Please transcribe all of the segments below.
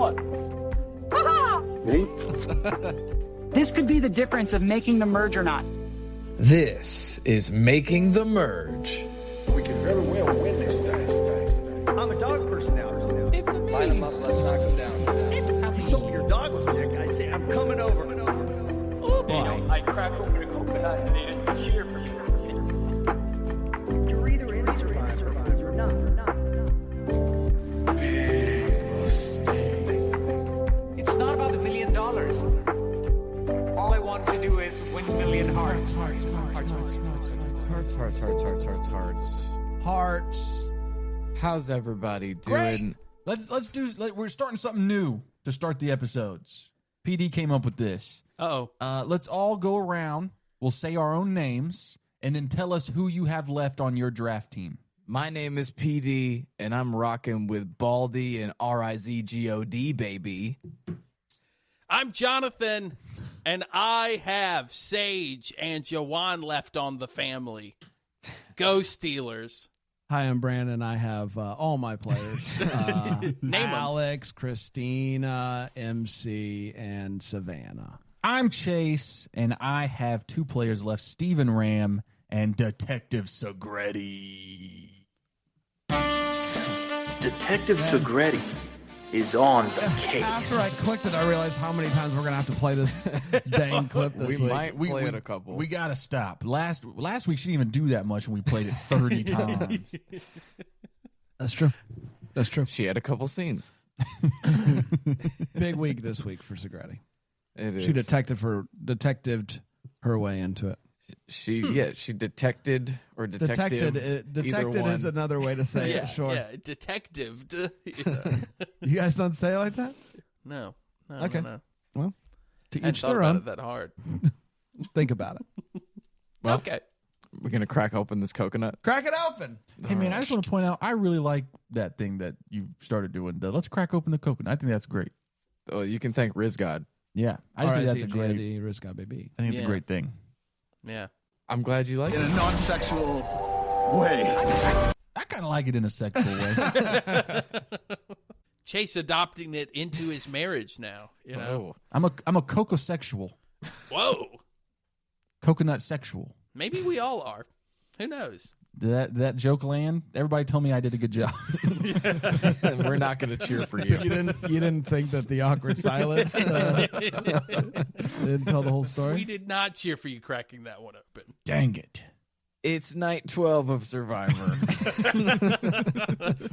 what? Me? This could be the difference of making the merge or not. This is Making the Merge. We can very well win this day. I'm a dog person now. It's a me. Line them up, let's knock them down. If you told me your dog was sick, I'd say, I'm coming over. Oh boy. I crack open a coconut and they didn't cheer for you. You're either in Survivor or not. It's not about the $1 million. All I want to do is win 1 million hearts. Hearts. How's everybody Great. doing? We're starting something new to start the episodes. PD came up with this. Let's all go around. We'll say our own names and then tell us who you have left on your draft team. My name is PD, and I'm rocking with Baldy and RIZGOD, baby. I'm Jonathan, and I have Sage and Jawan left on the family. Go Steelers. Hi, I'm Bran, and I have all my players. Name 'em. Alex, Christina, MC, and Savannah. I'm Chase, and I have 2 players left, Steven Ram and Detective Segretti. Detective Segretti is on the case. After I clicked it, I realized how many times we're going to have to play this dang clip this week. Might play it a couple. We got to stop. Last week, she didn't even do that much, and we played it 30 times. That's true. That's true. She had a couple scenes. Big week this week for Segretti. It is. She detectived her way into it. She detected or detective. Detected is another way to say it. Sure. Yeah, detective. You guys don't say it like that? No. Okay. No. Well, to I each thought their about own. it that hard. Think about it. Well, Okay. We're gonna crack open this coconut. Crack it open. Hey, man, I just want to point out, I really like that thing that you started doing. Let's crack open the coconut. I think that's great. Oh, you can thank Riz God. Yeah, I just think that's a great. Rizka baby. I think it's a great thing. Yeah. I'm glad you like it. In a non-sexual way. I kind of like it in a sexual way. Chase adopting it into his marriage now. You know. I'm a coco-sexual. Whoa. Coconut sexual. Maybe we all are. Who knows? Did that joke land? Everybody told me I did a good job. We're not going to cheer for you. You didn't think that the awkward silence didn't tell the whole story? We did not cheer for you cracking that one open. Dang it. It's night 12 of Survivor.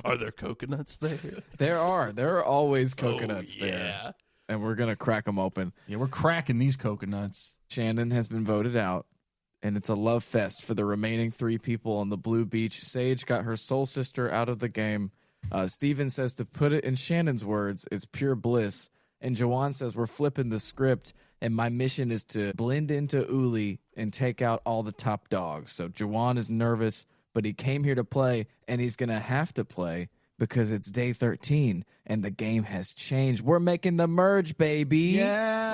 Are there coconuts there? There are always coconuts yeah. there. And we're going to crack them open. Yeah, we're cracking these coconuts. Shannon has been voted out, and it's a love fest for the remaining 3 people on the blue beach. Sage got her soul sister out of the game. Steven says, to put it in Shannon's words, it's pure bliss. And Jawan says, we're flipping the script, and my mission is to blend into Uli and take out all the top dogs. So Jawan is nervous, but he came here to play, and he's going to have to play because it's day 13, and the game has changed. We're making the merge, baby. Yeah.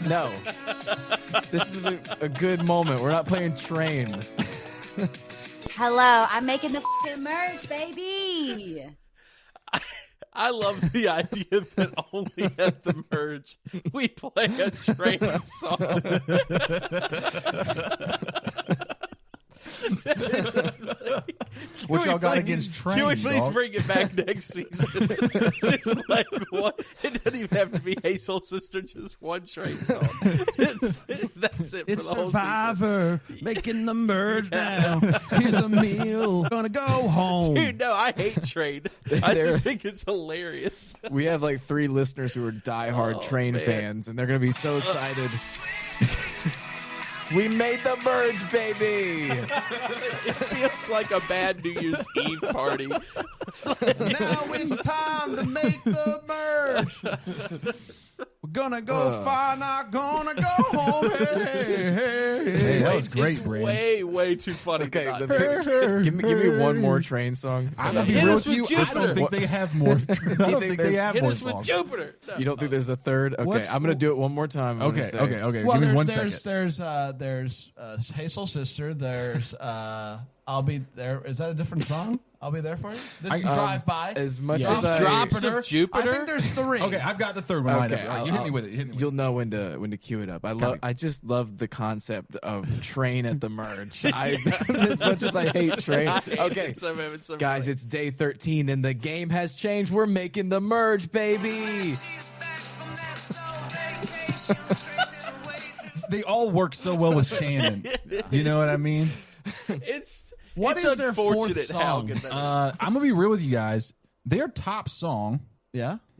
No. This is a good moment. We're not playing Train. Hello, I'm making the f***ing merge, baby. I love the idea that only at the merge we play a Train song. What y'all got against Train? Can we please dog? bring it back next season? Just like one. It doesn't even have to be Hey Soul Sister, just one Train song. That's it It's for the whole Survivor, making the merge now. Here's a meal. Gonna go home. season. Dude, no, I hate Train. I just think it's hilarious. We have like 3 listeners who are diehard Train man. fans, and they're going to be so excited. We made the merge, baby! It feels like a bad New Year's Eve party. Now it's time to make the merge. We're gonna go far, not gonna go home. Hey. That was great, It's Brand. way too funny. Okay, to not give me one more Train song. I'm gonna be Hit real us with with you. I don't Jupiter. think they have more. I don't think they have Hit more us with songs. Jupiter. No. You don't think there's a third? Okay, What's- I'm going to do it one more time. I'm gonna Okay, say- okay. Well, Give me one there's second. there's Hey Soul Sister. There's I'll be there. Is that a different song? I'll be there for you. Then you drive by. As much Yeah. as I Drops of I Jupiter. think there's 3. Okay, I've got the third one lined Okay, up. You hit me with it. You'll know when to cue it up. I just love the concept of train at the merge. As much as I hate train. Okay, guys, it's day 13 and the game has changed. We're making the merge, baby. They all work so well with Shannon. You know what I mean? What is their fourth song? I'm gonna be real with you guys. Their top song,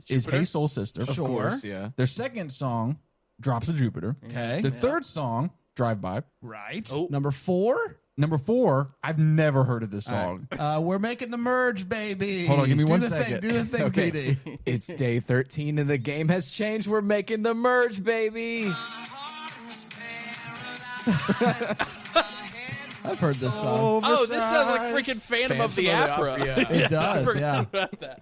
is "Hey Soul Sister." Of course, yeah. Their second song, "Drops of Jupiter." Okay. The third song, "Drive By." Right. Oh. Number 4. Number 4, I've never heard of this song. We're making the merge, baby. Hold on, give me Do one the second. Thing, do the thing, Okay. PD. It's day 13 and the game has changed. We're making the merge, baby. I've heard this song. Oh, this sounds like freaking Phantom of the Opera. It does, yeah. About that.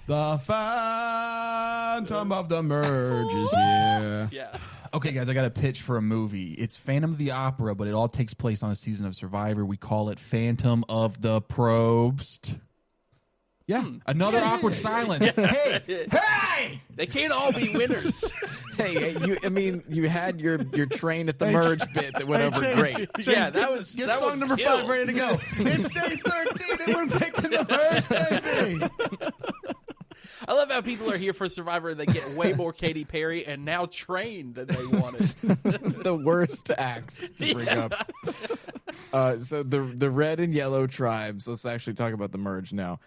The Phantom of the Merge is here. Yeah. Okay, guys, I got a pitch for a movie. It's Phantom of the Opera, but it all takes place on a season of Survivor. We call it Phantom of the Probst. Yeah, another awkward silence. Hey! They can't all be winners. Hey, you had your train at the merge bit that went over great. Yeah, that was Get that song was number killed. 5 ready to go. It's day 13 and we're making the merge, baby. I love how people are here for Survivor and they get way more Katy Perry and now Train than they wanted. The worst acts to bring up. So the red and yellow tribes, let's actually talk about the merge now.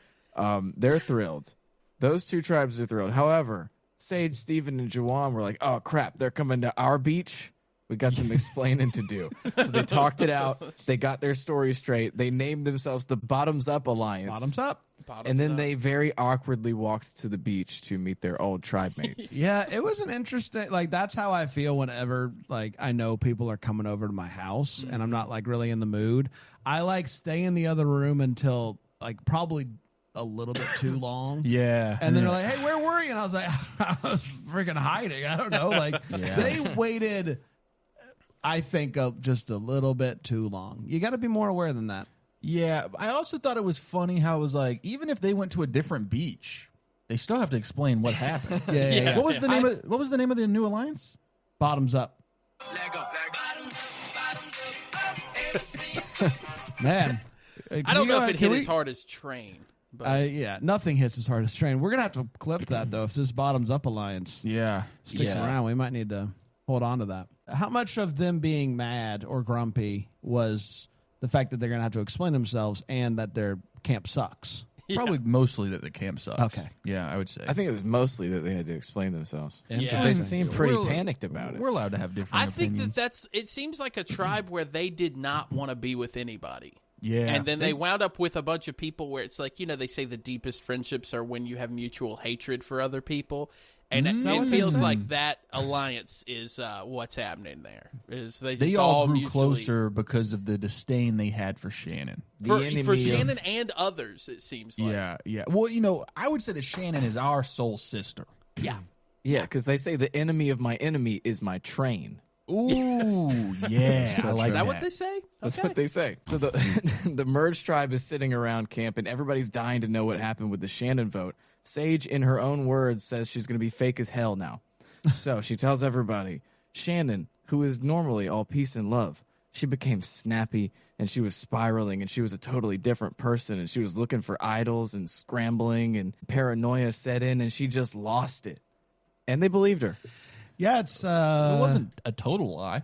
They're thrilled. Those 2 tribes are thrilled. However, Sage, Steven, and Juwan were like, oh, crap, they're coming to our beach. We got some explaining to do. So they talked it out. They got their story straight. They named themselves the Bottoms Up Alliance. Bottoms up. And then they very awkwardly walked to the beach to meet their old tribe mates. Yeah, it was an interesting, that's how I feel whenever, I know people are coming over to my house and I'm not, really in the mood. I, stay in the other room until, probably a little bit too long. Yeah. And then they're like, hey, where were you? And I was like, I was freaking hiding. I don't know. They waited, I think, just a little bit too long. You got to be more aware than that. Yeah, I also thought it was funny how it was even if they went to a different beach, they still have to explain what happened. Yeah. What was the name of the new alliance? Bottoms up. Man. I don't know if it hit as hard as Train. But nothing hits as hard as Train. We're going to have to clip that, though, if this Bottoms Up Alliance sticks around. We might need to hold on to that. How much of them being mad or grumpy was the fact that they're going to have to explain themselves and that their camp sucks? Probably mostly that the camp sucks. Okay. Yeah, I would say. I think it was mostly that they had to explain themselves. Yeah. They seemed pretty panicked about it. We're allowed to have different opinions. I think it seems like a tribe where they did not want to be with anybody. Yeah. And then they wound up with a bunch of people where it's they say the deepest friendships are when you have mutual hatred for other people. And it feels like that alliance is what's happening there. They all grew mutually, closer because of the disdain they had for Shannon. For Shannon and others, it seems like. Yeah. Well, I would say that Shannon is our soul sister. Yeah. Yeah, because they say the enemy of my enemy is my train. Ooh, yeah. I like Is that what they say? That's Okay. what they say. So the merge tribe is sitting around camp, and everybody's dying to know what happened with the Shannon vote. Sage, in her own words, says she's going to be fake as hell now. So she tells everybody, Shannon, who is normally all peace and love, she became snappy, and she was spiraling, and she was a totally different person, and she was looking for idols and scrambling, and paranoia set in, and she just lost it. And they believed her. Yeah, it's... It wasn't a total lie.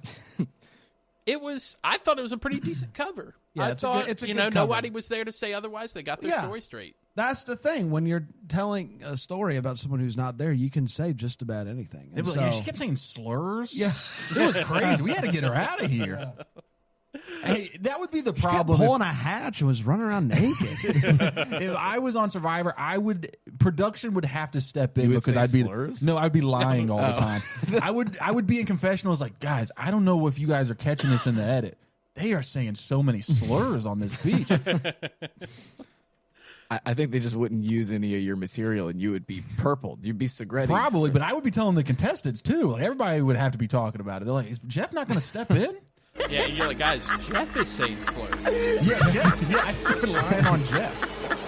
I thought it was a pretty decent cover. Yeah, I it's thought, a good cover. nobody was there to say otherwise. They got their story straight. That's the thing. When you're telling a story about someone who's not there, you can say just about anything. And She kept saying slurs. Yeah. It was crazy. We had to get her out of here. Hey, that would be the She kept problem. pulling a hatch and was running around naked. If I was on Survivor, production would have to step in You would because say I'd be slurs? I'd be lying all the time. I would be in confessionals like, guys, I don't know if you guys are catching this in the edit. They are saying so many slurs on this beach. I think they just wouldn't use any of your material, and you would be purpled. You'd be Segretti. Probably, but I would be telling the contestants too. Like everybody would have to be talking about it. They're like, is Jeff not going to step in? Yeah, you're like, guys, Jeff is saying slurs. Yeah, Jeff. Yeah, I started lying on Jeff.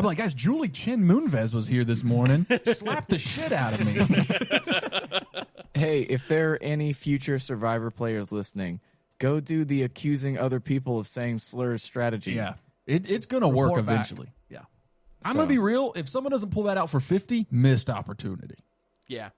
I'm like, guys, Julie Chen Moonves was here this morning. Slapped the shit out of me. Hey, if there are any future Survivor players listening, go do the accusing other people of saying slurs strategy. Yeah, it's going to work eventually. Back. Yeah. I'm going to be real. If someone doesn't pull that out for 50, missed opportunity. Yeah.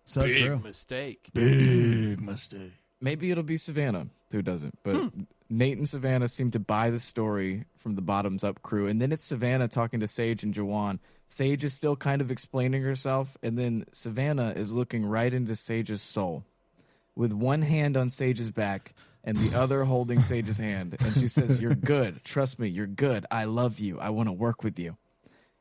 So Big true. mistake. Big mistake. Maybe it'll be Savannah who doesn't, but Nate and Savannah seem to buy the story from the bottoms up crew, and then it's Savannah talking to Sage and Jawan. Sage is still kind of explaining herself, and then Savannah is looking right into Sage's soul with one hand on Sage's back and the other holding Sage's hand, and she says, "You're good. Trust me, you're good. I love you. I want to work with you."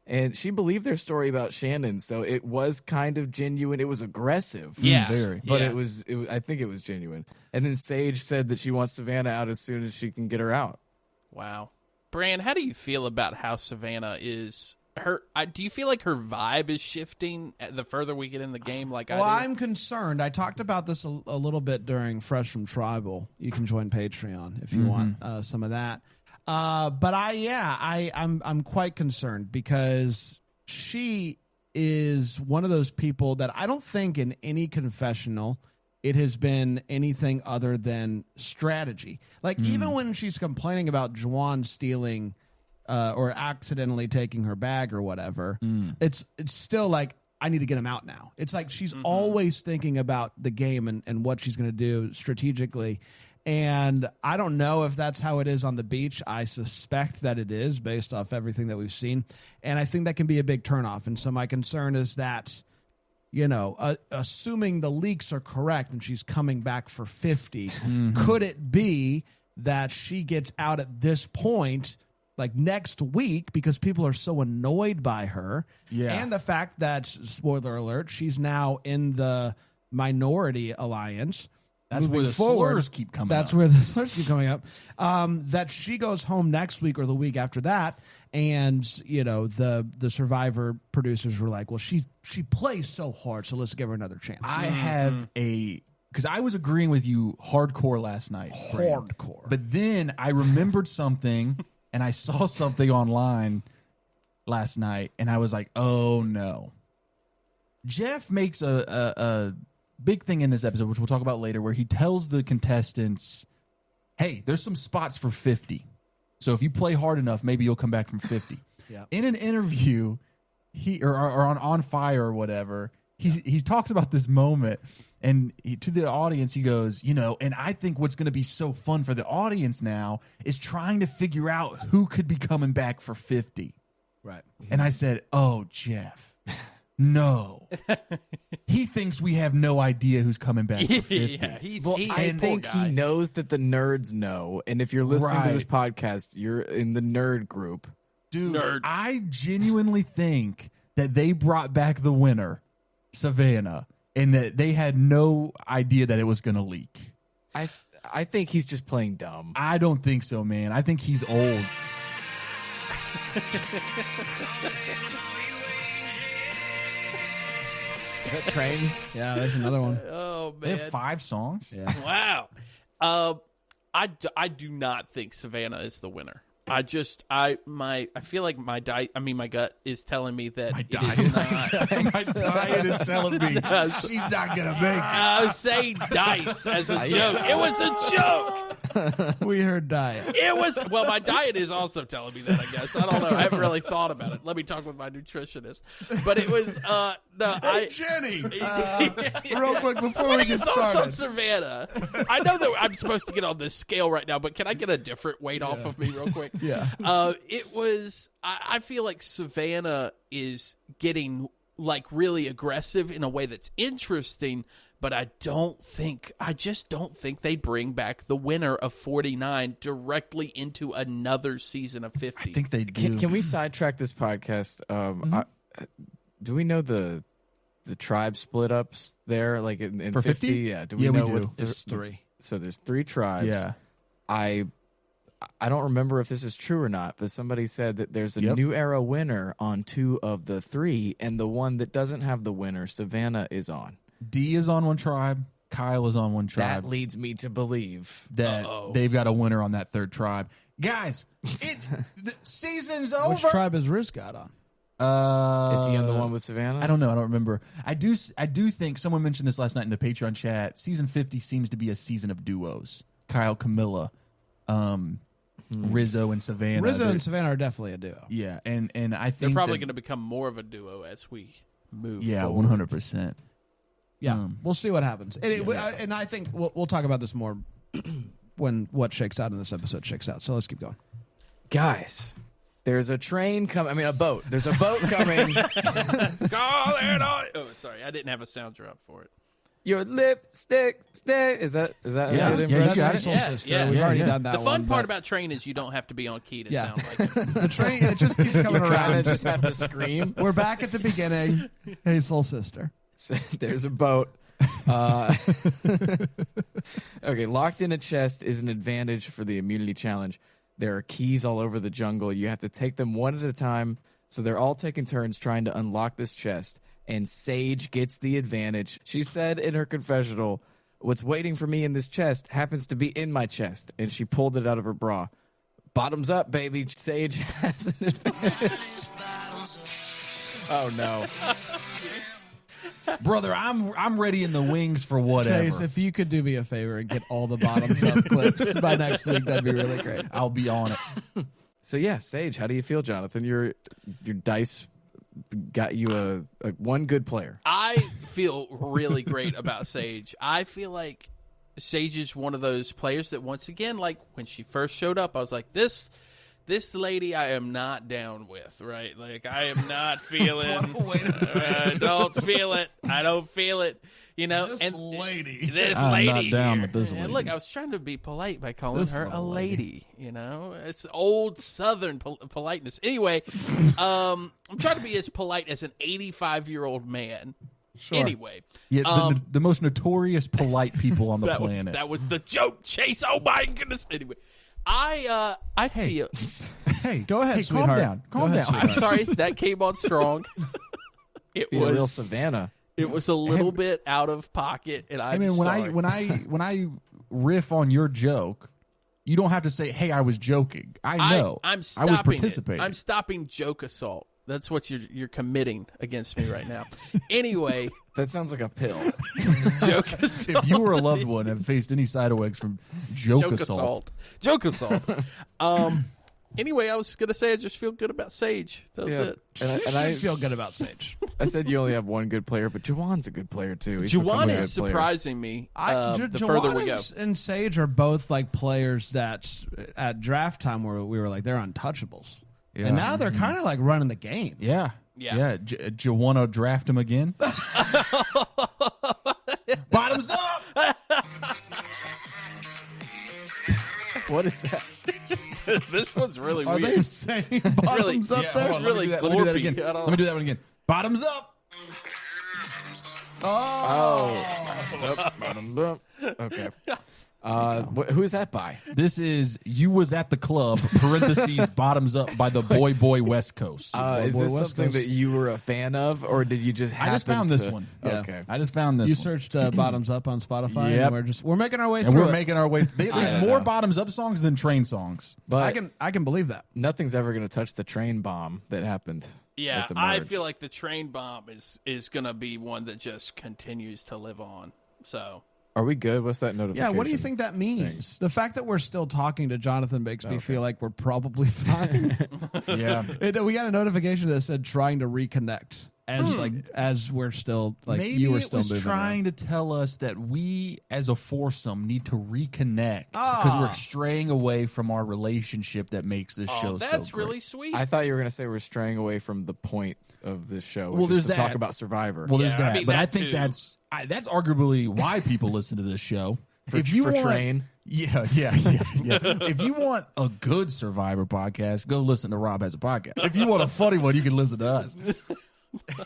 And she believed their story about Shannon, so it was kind of genuine. It was aggressive, very, but it was. I think it was genuine. And then Sage said that she wants Savannah out as soon as she can get her out. Wow, Bran, how do you feel about how Savannah is? Do you feel like her vibe is shifting the further we get in the game? I'm concerned. I talked about this a little bit during Fresh from Tribal. You can join Patreon if you want some of that. But I'm quite concerned because she is one of those people that I don't think in any confessional it has been anything other than strategy. Like even when she's complaining about Juwan stealing or accidentally taking her bag or whatever, it's still like, I need to get him out now. It's like she's always thinking about the game and what she's going to do strategically. And I don't know if that's how it is on the beach. I suspect that it is based off everything that we've seen. And I think that can be a big turnoff. And so my concern is that, assuming the leaks are correct and she's coming back for 50, could it be that she gets out at this point, like next week, because people are so annoyed by her? Yeah. And the fact that, spoiler alert, she's now in the minority alliance. That's where the slurs keep coming up. That's where the slurs keep coming up. That she goes home next week or the week after that, and the Survivor producers were like, "Well, she plays so hard, so let's give her another chance." I have because I was agreeing with you hardcore last night. Hardcore. But then I remembered something, and I saw something online last night, and I was like, "Oh no!" Jeff makes a big thing in this episode, which we'll talk about later, where he tells the contestants, hey, there's some spots for 50. So if you play hard enough, maybe you'll come back from 50. Yeah. In an interview, or on Fire or whatever, he talks about this moment, and to the audience, he goes, and I think what's going to be so fun for the audience now is trying to figure out who could be coming back for 50. Right. And I said, oh, Jeff. No, he thinks we have no idea who's coming back for 50. Yeah, I think he knows that the nerds know, and if you're listening to this podcast, you're in the nerd group. Dude, I genuinely think that they brought back the winner, Savannah, and that they had no idea that it was going to leak. I think he's just playing dumb. I don't think so, man. I think he's old. Is that Train? Yeah, there's another one. Oh, man. They have 5 songs? Yeah. Wow. I do not think Savannah is the winner. I feel like my gut is telling me that it is not. My diet is telling me she's not going to make it. I was saying dice as a joke. It was a joke. We heard diet. My diet is also telling me that, I guess. I don't know. I haven't really thought about it. Let me talk with my nutritionist. But it was, Jenny, real quick before we get thoughts started. on Savannah. I know that I'm supposed to get on this scale right now, but can I get a different weight off of me real quick? Yeah. I feel like Savannah is getting like really aggressive in a way that's interesting, but I just don't think they bring back the winner of 49 directly into another season of 50. I think they do. Can we sidetrack this podcast? Do we know the tribe split ups there? Like in for 50? Yeah. Do we know we do. There's 3. So there's 3 tribes. Yeah. I don't remember if this is true or not, but somebody said that there's a new era winner on 2 of the 3, and the one that doesn't have the winner, Savannah, is on. D is on one tribe. Kyle is on one tribe. That leads me to believe that they've got a winner on that 3rd tribe. Guys, the season's over. Which tribe is Riz got on? Is he on the one with Savannah? I don't know. I don't remember. I do think someone mentioned this last night in the Patreon chat. Season 50 seems to be a season of duos. Kyle, Camilla, Rizzo, and Savannah. Rizzo and Savannah are definitely a duo. Yeah, and I think they're probably going to become more of a duo as we move. Yeah, forward. 100%. Yeah, we'll see what happens. And I think we'll talk about this more when what shakes out in this episode shakes out. So let's keep going. Guys, there's a train coming. I mean, a boat. There's a boat coming. Call it on. Oh, sorry. I didn't have a sound drop for it. Your lipstick stay. Is that Yeah, a good that's impression? Soul Sister. We've already done that. The fun one, part but about train is you don't have to be on key to sound like it. the train. It just keeps coming You kind around. of just have to scream. We're back at the beginning. Hey, Soul Sister. So there's a boat. Okay, locked in a chest is an advantage for the immunity challenge. There are keys all over the jungle. You have to take them one at a time. So they're all taking turns trying to unlock this chest. And Sage gets the advantage. She said in her confessional, "What's waiting for me in this chest happens to be in my chest." And she pulled it out of her bra. Bottoms up, baby. Sage has an advantage. Oh, no. Brother, I'm ready in the wings for whatever. Chase, if you could do me a favor and get all the bottoms up clips by next week, that'd be really great. I'll be on it. So, yeah, Sage, how do you feel, Jonathan? Your dice got you a one good player. I feel really great about Sage. I feel like Sage is one of those players that, once again, like when she first showed up, I was like, this lady I am not down with, right? Like, I am not feeling I don't feel it. I don't feel it. You know, This I'm lady, not down here. with this And lady. look, I was trying to be polite by calling This her a little lady. You know, it's old Southern politeness. Anyway, I'm trying to be as polite as an 85-year-old man. Sure. Anyway, Yeah, the most notorious polite people on the planet. that was the joke, Chase. Oh my goodness. Anyway, I feel. Hey, Go ahead, hey, sweetheart. calm down. I'm sorry, that came on strong. It Be a real was Savannah. It was a little bit out of pocket, and I mean, when I riff on your joke, you don't have to say, "Hey, I was joking." I know. I'm I stopping was participating. I'm stopping joke assault. That's what you're committing against me right now. Anyway, That sounds like a pill. joke assault. If you were a loved one and faced any side effects from joke assault, Joke assault. Anyway, I was gonna say I just feel good about Sage. That was it. And I feel good about Sage. I said you only have one good player, but Juwan's a good player too. He's Juwan become a is good player. surprising me. The Juwan further we go, and Sage are both like players that at draft time where we were like they're untouchables, Yeah. and now they're kind of like running the game. yeah. Yeah. Do you want to draft him again? Bottoms up. What is that? this one's really Are weird. they saying bottoms up Yeah, there? hold on, really let me do that glorpy. again. I don't Let me do that one again. Bottoms up. Okay. Who's that by? This is "You Was at the Club" (parentheses Bottoms Up) by the Boy West Coast. Is Boy this West something Coast. that you were a fan of, or did you just happen I just found this to- one. Yeah. Okay. I just found this. You one. searched bottoms up on Spotify, Yep. and we're making our way and through we're it. making our way. There's don't more know. Bottoms Up songs than Train songs. But I can believe that. nothing's ever going to touch the train bomb that happened. Yeah, at the I merge. feel like the train bomb is going to be one that just continues to live on. So Are we good? What's that notification? Yeah, what do you think that means? The fact that we're still talking to Jonathan makes me feel like we're probably fine. Yeah. We got a notification that said trying to reconnect as we're still like Maybe you were it still was moving trying to tell us that we, as a foursome, need to reconnect because we're straying away from our relationship that makes this show that's so great. really sweet. I thought you were going to say we're straying away from the point of this show. Well, Which there's is to that. talk about Survivor. Well, there's Yeah, I that, mean, but that I think too. that's arguably why people listen to this show. For Train. Yeah. If you want a good Survivor podcast, go listen to Rob Has a Podcast. If you want a funny one, you can listen to us.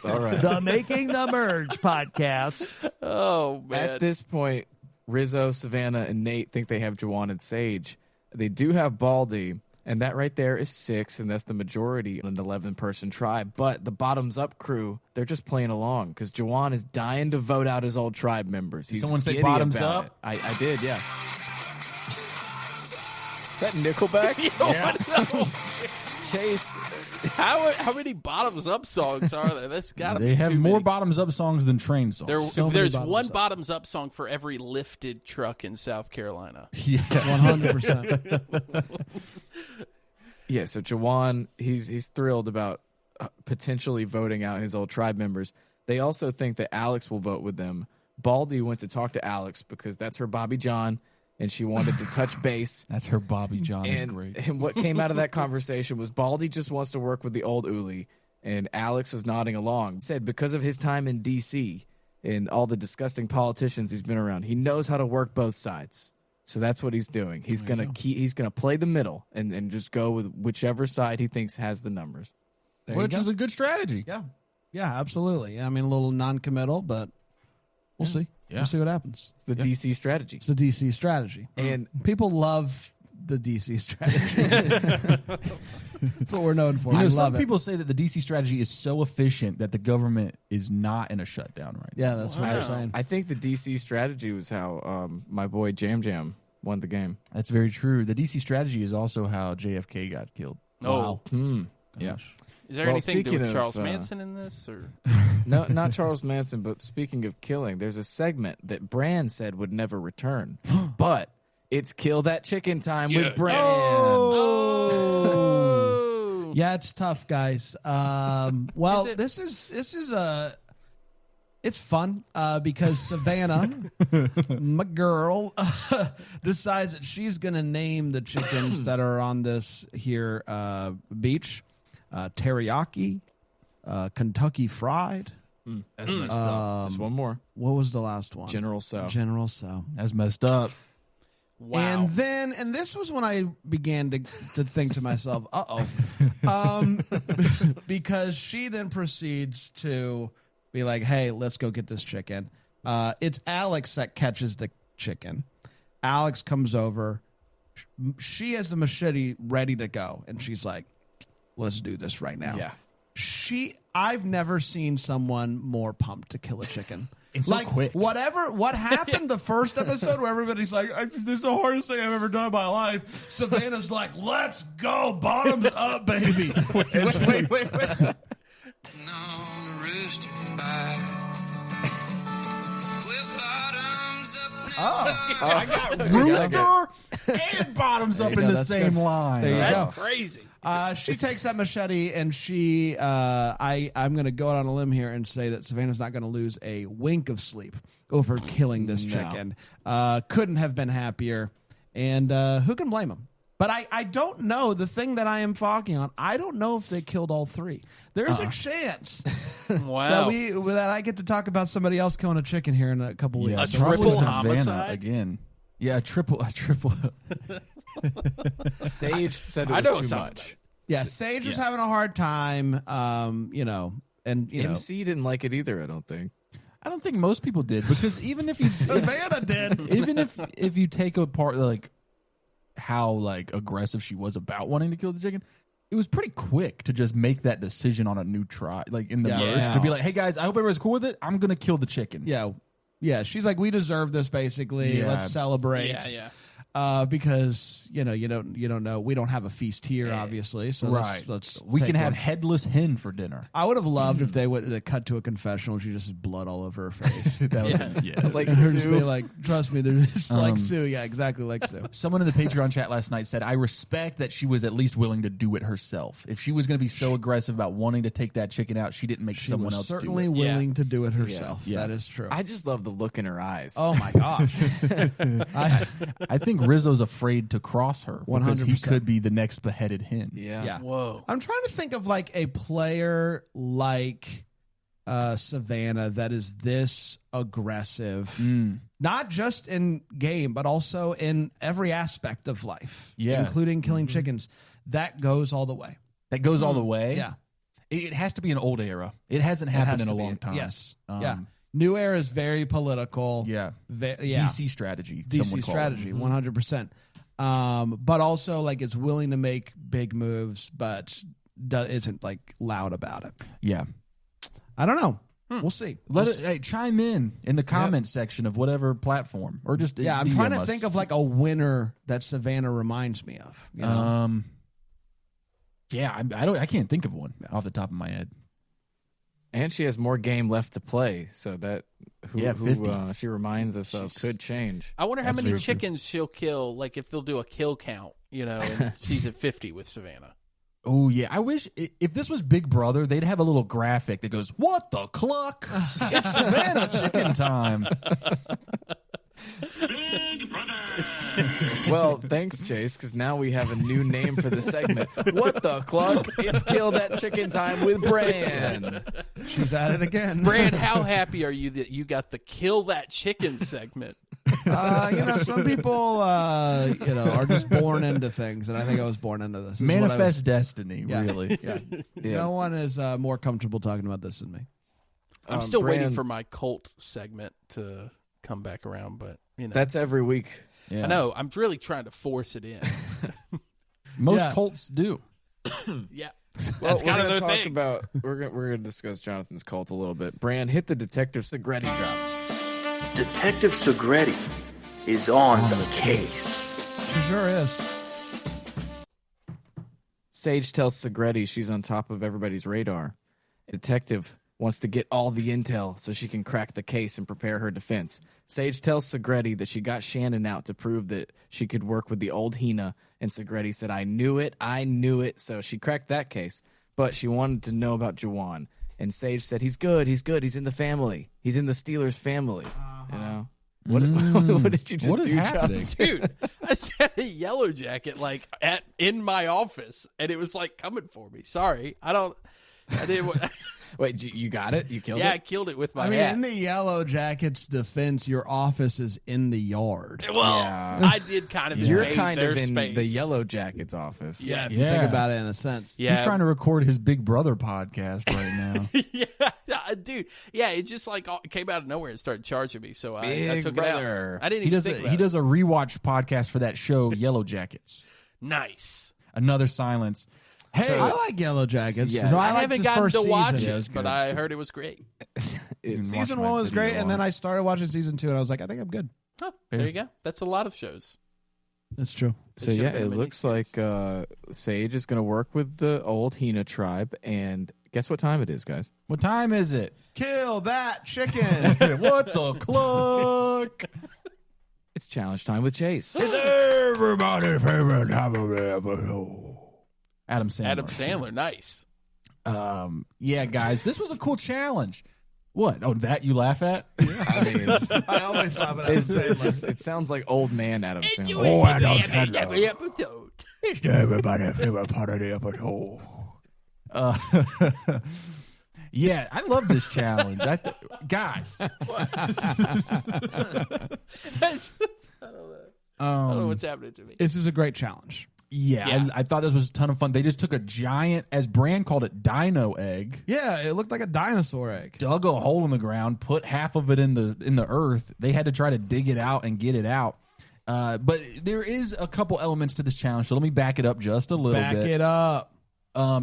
All right. The Making the Merge podcast. oh man, At this point, Rizzo, Savannah, and Nate think they have Juwan and Sage. They do have Baldy, and that right there is 6, and that's the majority in an 11-person tribe. But the bottoms-up crew, they're just playing along because Juwan is dying to vote out his old tribe members. He's Someone say giddy bottoms about up? it. I did, yeah. Is that Nickelback? Chase. How many bottoms up songs are there? That's gotta They be have too more many. bottoms up songs than train songs. There's one bottoms up song for every lifted truck in South Carolina. Yeah, 100%. Yeah, so Jawan, he's thrilled about potentially voting out his old tribe members. They also think that Alex will vote with them. Baldy went to talk to Alex because that's her Bobby John, and she wanted to touch base. That's her Bobby John. Is great. And what came out of that conversation was Baldy just wants to work with the old Uli, and Alex was nodding along. He said because of his time in D.C. and all the disgusting politicians he's been around, he knows how to work both sides. So that's what he's doing. He's gonna play the middle and just go with whichever side he thinks has the numbers. Which is a good strategy. Yeah. Yeah, absolutely. I mean, a little non-committal, but we'll see. Yeah. We'll see what happens. It's the DC strategy. It's the DC strategy. And people love the DC strategy. That's what we're known for. Some people say that the DC strategy is so efficient that the government is not in a shutdown right now. Yeah, that's what I'm saying. I think the DC strategy was how my boy Jam Jam won the game. That's very true. The DC strategy is also how JFK got killed. Oh. Wow. Yeah. Is there anything to do with Charles Manson in this? Or No, not Charles Manson, but speaking of killing, there's a segment that Bran said would never return. But it's Kill That Chicken time with Bran. Oh. Yeah, it's tough, guys. Well, this is it's fun because Savannah, my girl, decides that she's going to name the chickens that are on this here beach. Teriyaki, Kentucky Fried. That's messed up. There's one more. What was the last one? General Tso. General Tso. That's messed up. wow. And this was when I began to think to myself, because she then proceeds to be like, hey, let's go get this chicken. It's Alex that catches the chicken. Alex comes over. She has the machete ready to go, and she's like, let's do this right now. Yeah. I've never seen someone more pumped to kill a chicken. It's like so quick. what happened the first episode where everybody's like, this is the hardest thing I've ever done in my life. Savannah's like, let's go, bottoms up, baby. wait. I got rooster and bottoms up in the same line. There you That's go. crazy. She takes that machete and I'm going to go out on a limb here and say that Savannah's not going to lose a wink of sleep over killing this chicken. Couldn't have been happier. And who can blame him? But I don't know. The thing that I am foggy on, I don't know if they killed all three. There's a chance Wow. that I get to talk about somebody else killing a chicken here in a couple weeks. A So we'll triple see. homicide? again. Yeah, a triple. Sage said I it know was too something. much. Yeah, Sage was having a hard time. MC didn't like it either, I don't think. I don't think most people did, because even if you Savannah did. even if you take apart like how like aggressive she was about wanting to kill the chicken, it was pretty quick to just make that decision on a new try, like in the merge, to be like, hey guys, I hope everyone's cool with it. I'm gonna kill the chicken. Yeah. She's like, we deserve this. Basically, let's celebrate. Yeah. Because you don't know. We don't have a feast here, obviously. So let's we take can have one. headless hen for dinner. I would have loved if they would have cut to a confessional and she just had blood all over her face. Like And her just Sue. be like, trust me, they're just like Sue. Yeah, exactly like Sue. Someone in the Patreon chat last night said, I respect that she was at least willing to do it herself. If she was going to be so aggressive about wanting to take that chicken out, she didn't make She someone was else certainly do it. willing to do it herself. Yeah. That is true. I just love the look in her eyes. Oh my gosh. I think Rizzo's afraid to cross her because he 100%. could be the next beheaded hen. Yeah. Whoa. I'm trying to think of like a player like Savannah that is this aggressive, not just in game, but also in every aspect of life, including killing chickens. That goes all the way. That goes all the way? Yeah. It has to be an old era. It hasn't happened in a long time. Yes. New era is very political. Yeah. DC strategy. DC strategy, 100%. But also like is willing to make big moves, but isn't like loud about it. Yeah. I don't know. We'll see. Chime in the comments section of whatever platform, or just I'm DM trying to us. think of like a winner that Savannah reminds me of. You know? I can't think of one off the top of my head. And she has more game left to play, so that who she reminds us of could change. I wonder how many chickens she'll kill. Like if they'll do a kill count, in season 50 with Savannah. Oh, yeah. I wish if this was Big Brother, they'd have a little graphic that goes, "What the cluck? It's Savannah chicken time." Big Brother. Well, thanks, Chase, because now we have a new name for the segment. What the cluck? It's Kill That Chicken Time with Bran. She's at it again. Bran, how happy are you that you got the Kill That Chicken segment? Some people, are just born into things, and I think I was born into this. Manifest destiny, really. Yeah. No one is more comfortable talking about this than me. I'm still waiting for my cult segment to come back around, but that's every week. Yeah. I know. I'm really trying to force it in. Most cults do. Yeah. Well, that's kind of their thing. We're going to discuss Jonathan's cult a little bit. Bran, hit the Detective Segretti drop. Detective Segretti is on the case. She sure is. Sage tells Segretti she's on top of everybody's radar. A detective wants to get all the intel so she can crack the case and prepare her defense. Sage tells Segretti that she got Shannon out to prove that she could work with the old Hina, and Segretti said, I knew it, so she cracked that case. But she wanted to know about Jawan, and Sage said, he's good, he's in the family. He's in the Steelers family, What did you just what is do, happening? Dude, I had a yellow jacket in my office, and it was coming for me. Sorry, I didn't. Wait, you got it? You killed it? Yeah, I killed it with my hat. In the Yellow Jackets' defense, your office is in the yard. Well, I did kind of. You're kind of in space. the Yellow Jackets' office. Yeah, if you think about it in a sense. Yeah. He's trying to record his Big Brother podcast right now. Yeah, dude. Yeah, it just came out of nowhere and started charging me, so I took Brother. it out. I didn't even think about He does a rewatch podcast for that show, Yellow Jackets. Nice. Another silence. Hey, I like Yellow Jackets. Yeah. So I liked haven't his gotten first to watch season. it, but I heard it was great. Season 1 was great, and then I started watching season 2, and I was like, I think I'm good. Oh, there you go. That's a lot of shows. That's true. So it looks like Sage is going to work with the old Hina tribe, and guess what time it is, guys? What time is it? Kill that chicken. What the cluck? It's challenge time with Chase. It's everybody's favorite time of the episode. Adam Sandler, nice. Yeah, guys, this was a cool challenge. What? Oh, that you laugh at? I mean, I always laugh at it sounds like old man Adam Sandler. Oh, Adam Sandler. It's everybody's favorite part of the episode. Yeah, I love this challenge. Guys. I don't know what's happening to me. This is a great challenge. Yeah. I thought this was a ton of fun. They just took a giant, as Bran called it, dino egg. Yeah, it looked like a dinosaur egg. Dug a hole in the ground, put half of it in the earth. They had to try to dig it out and get it out. But there is a couple elements to this challenge, so let me back it up just a little bit. Back it up.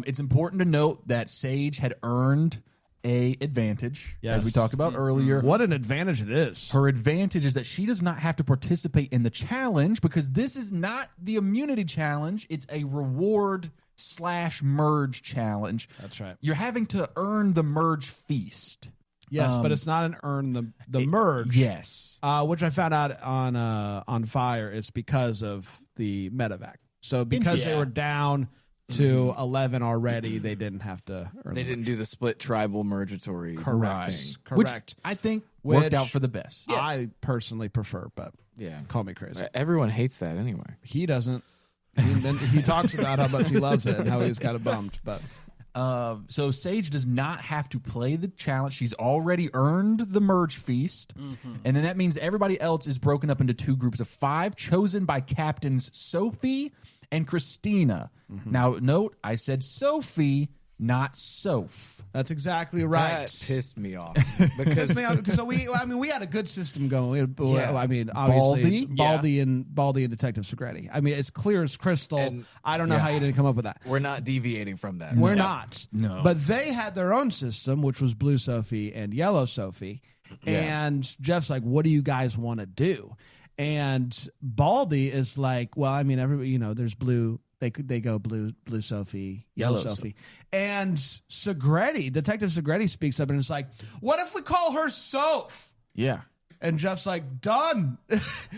It's important to note that Sage had earned a advantage, as we talked about earlier. What an advantage it is. Her advantage is that she does not have to participate in the challenge because this is not the immunity challenge. It's a reward/merge challenge. That's right. You're having to earn the merge feast. Yes, but it's not an earn the merge. Yes. Which I found out on Fire is because of the medevac. So because they were down to 11 already, they didn't have to earn They didn't do the split tribal mergatory Correct. thing. Which I think worked out for the best. I personally prefer, but Yeah. call me crazy. Everyone hates that anyway. He doesn't. He talks about how much he loves it and how he's kind of bummed. But so Sage does not have to play the challenge. She's already earned the merge feast. And then that means everybody else is broken up into 2 groups of 5 chosen by captains Sophie and Christina. Now, note, I said Sophie, not Soph. That's exactly right. That pissed me off. Because so we had a good system going. We had, I mean, obviously Baldy and Detective Segretti. I mean, it's clear as crystal. And I don't know how you didn't come up with that. We're not deviating from that. We're not. No. But they had their own system, which was Blue Sophie and Yellow Sophie. And Jeff's like, "What do you guys want to do?" And Baldy is like, "Well, I mean, everybody, there's blue." They go blue Sophie, yellow Sophie. And Detective Segretti speaks up and is like, "What if we call her Soph?" Yeah. And Jeff's like, "Done."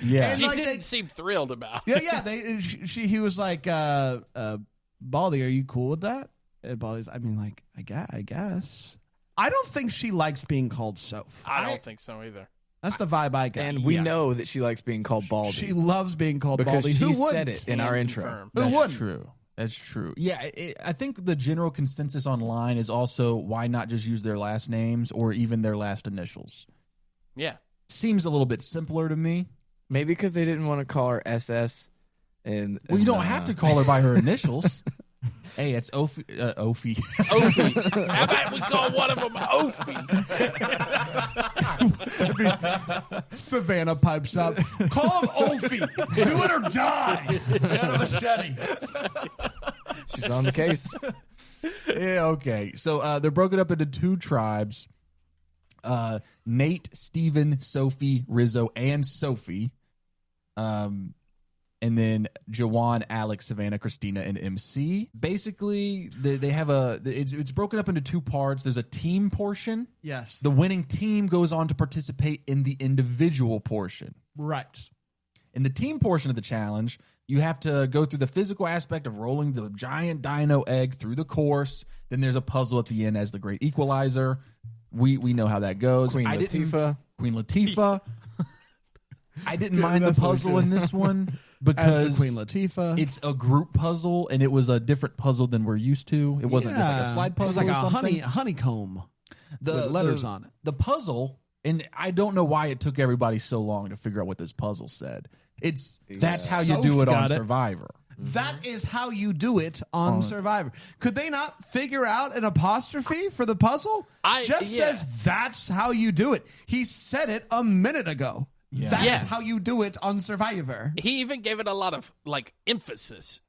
Yeah. And she didn't seem thrilled about it. Yeah. He was like, "Baldy, are you cool with that?" And Baldy's, I mean, like, I guess. I don't think she likes being called Soph. I don't think so either. That's the vibe I get. And we know that she likes being called Baldy. She loves being called because Baldy. She Who said it in our intro. That's true. That's true. Yeah, I think the general consensus online is also why not just use their last names or even their last initials. Yeah. Seems a little bit simpler to me. Maybe because they didn't want to call her SS. And you don't have to call her by her initials. Hey, it's Ophi. Ophi. How about we call one of them Ophi? Savannah pipes up. Call him Ophi. Do it or die. Get a machete. She's on the case. Yeah, okay. So they're broken up into two tribes. Nate, Steven, Sophie, Rizzo, and Sophie. And then Jawan, Alex, Savannah, Christina, and MC. Basically, they have it's broken up into two parts. There's a team portion. Yes. The winning team goes on to participate in the individual portion. Right. In the team portion of the challenge, you have to go through the physical aspect of rolling the giant dino egg through the course. Then there's a puzzle at the end as the great equalizer. We know how that goes. Queen Latifah. I didn't mind the puzzle in this one because Queen Latifah. It's a group puzzle, and it was a different puzzle than we're used to. It wasn't just like a slide puzzle. It was like or a honeycomb with letters on it. The puzzle, and I don't know why it took everybody so long to figure out what this puzzle said. That's how you do it on Survivor. That is how you do it on Survivor. Could they not figure out an apostrophe for the puzzle? Jeff says that's how you do it. He said it a minute ago. Yeah. That's how you do it on Survivor. He even gave it a lot of emphasis,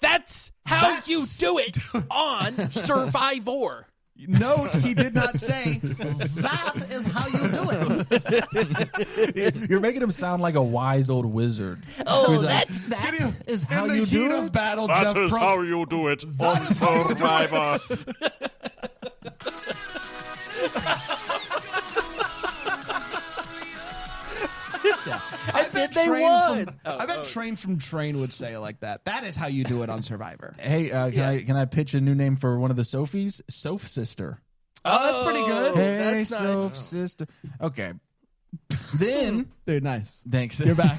That's how you do it on Survivor. Note, he did not say that is how you do it. You're making him sound like a wise old wizard. Oh, that is how you do it. Of battle, that is how you do it on Survivor. I bet they won. I bet Train from Train would say it like that. That is how you do it on Survivor. Hey, can I pitch a new name for one of the Sophies? Soph Sister. Oh, that's pretty good. Hey, that's Soph nice. Sister. Okay. Then, dude, nice. Thanks. You're back.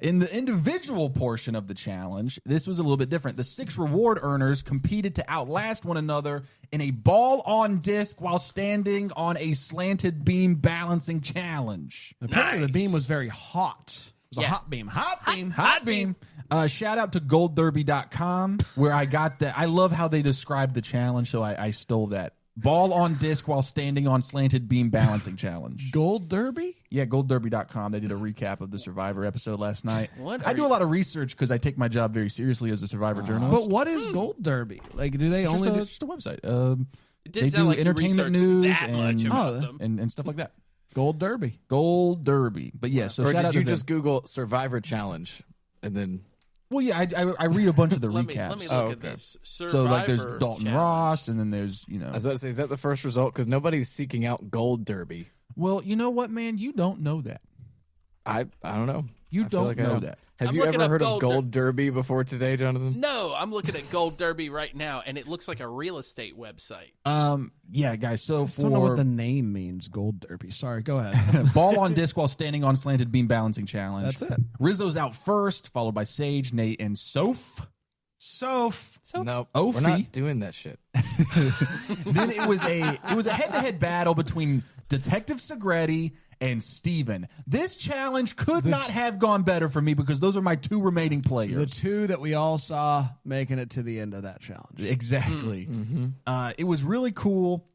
In the individual portion of the challenge, this was a little bit different. The 6 reward earners competed to outlast one another in a ball on disc while standing on a slanted beam balancing challenge. Apparently, the beam was very hot. It was a hot beam. Hot beam. Shout out to goldderby.com where I got that. I love how they described the challenge, so I stole that. Ball on disc while standing on slanted beam balancing challenge. Gold Derby? Yeah, goldderby.com. They did a recap of the Survivor episode last night. I do a lot of research because I take my job very seriously as a Survivor journalist. But what is Gold Derby? Like, do they only... It's just a website. They do like entertainment news and stuff like that. Gold Derby. Gold Derby. But yeah, so or shout out did you to just Google Survivor Challenge and then... Well, yeah, I read a bunch of the recaps. Let me look at this. Survivor so, like, there's Dalton challenge. Ross, and then there's, I was about to say, is that the first result? Because nobody's seeking out Gold Derby. Well, you know what, man? You don't know that. I don't know. You don't know that. Have you ever heard of Gold Derby before today, Jonathan? No, I'm looking at Gold Derby right now, and it looks like a real estate website. Yeah, guys. So I don't know what the name means. Gold Derby. Sorry, go ahead. Ball on disc while standing on slanted beam balancing challenge. That's it. Rizzo's out first, followed by Sage, Nate, and Soph. No, Ophi. we're not doing that shit. Then it was a head-to-head battle between Detective Segretti and Steven. This challenge could not have gone better for me because those are my 2 remaining players. The 2 that we all saw making it to the end of that challenge. Exactly. It was really cool.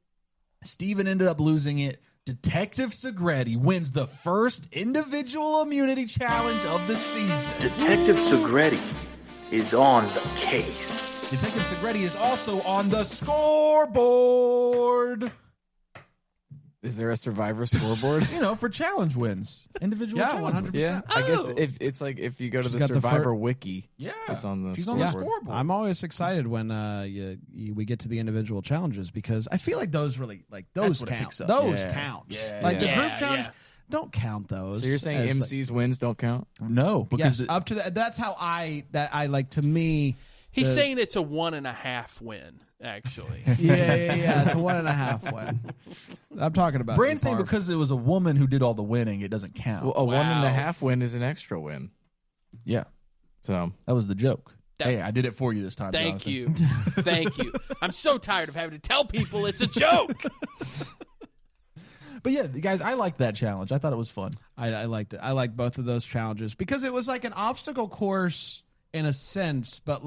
Steven ended up losing it. Detective Segretti wins the first individual immunity challenge of the season. Detective Segretti is on the case. Detective Segretti is also on the scoreboard. Is there a Survivor scoreboard? For challenge wins. Individual challenge. 100%. Yeah, I guess if it's like if you go to the Survivor wiki, it's on the She's scoreboard. on the scoreboard. I'm always excited when we get to the individual challenges because I feel like those really those count. Those count. Yeah. The group challenge don't count those. So you're saying MC's wins don't count? No, because up to that. That's how I like to me. He's saying it's a 1.5 win. Actually, yeah. It's a 1.5 win. I'm talking about. Brand's saying because it was a woman who did all the winning, it doesn't count. Well, a 1.5 win is an extra win. Yeah, so that was the joke. Hey, I did it for you this time. Thank Jonathan. you, thank you. I'm so tired of having to tell people it's a joke. But yeah, guys, I liked that challenge. I thought it was fun. I liked it. I liked both of those challenges because it was like an obstacle course in a sense, but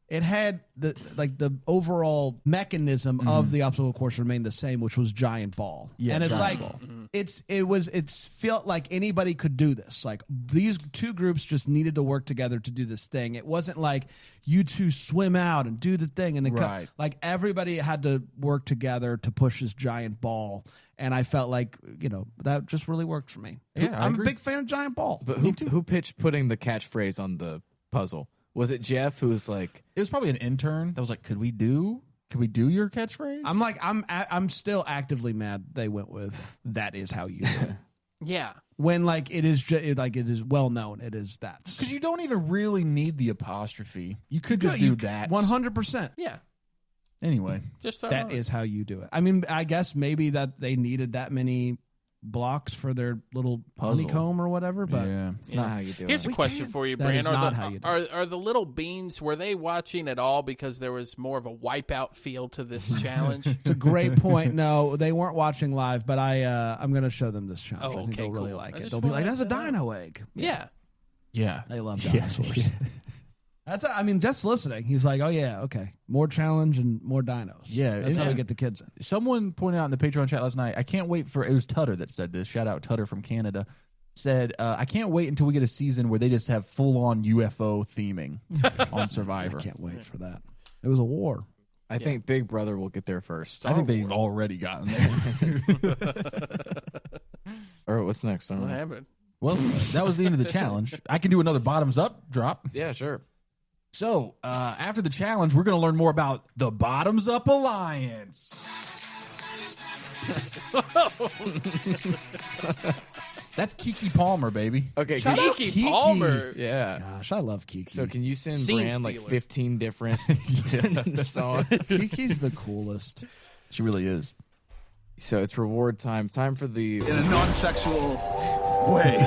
it had the overall mechanism of the obstacle course remained the same, which was giant ball. Yeah, and it's giant like ball. it felt like anybody could do this. Like these 2 groups just needed to work together to do this thing. It wasn't like you 2 swim out and do the thing and then right. like everybody had to work together to push this giant ball. And I felt like that just really worked for me. Yeah, I'm a big fan of giant ball. But who pitched putting the catchphrase on the puzzle? Was it Jeff who was like? It was probably an intern that was like, "Could we do your catchphrase?" I'm still actively mad they went with "that is how you do it." Yeah, when it is well known, it is that because you don't even really need the apostrophe. You could just do that 100%. Yeah. Anyway, just that is how you do it. I mean, I guess maybe that they needed that many blocks for their little honeycomb or whatever, but it's not how you do Here's it. a question for you, That Bran. is not how you do it. Are the little beans, were they watching at all because there was more of a wipeout feel to this challenge? It's a great point. No, they weren't watching live, but I'm going to show them this challenge. I think they'll really like it. They'll be like, "That's a dino egg." Yeah. They love dinosaurs. Just listening. He's like, "Oh yeah, okay, more challenge and more dinos." Yeah, that's how we get the kids in. Someone pointed out in the Patreon chat last night. I can't wait for it was Tutter that said this. Shout out Tutter from Canada. Said I can't wait until we get a season where they just have full on UFO theming on Survivor. I can't wait for that. It was a war. I think Big Brother will get there first. I think they've already gotten there. Or what's next? What happened? Well, that was the end of the challenge. I can do another bottoms up drop. Yeah, sure. So, after the challenge, we're going to learn more about the Bottoms Up Alliance. That's Kiki Palmer, baby. Okay, Kiki Palmer. Yeah. Gosh, I love Kiki. So can you send Scene Bran like stealer. 15 different songs? Kiki's the coolest. She really is. So it's reward time. Time for the In a non-sexual way.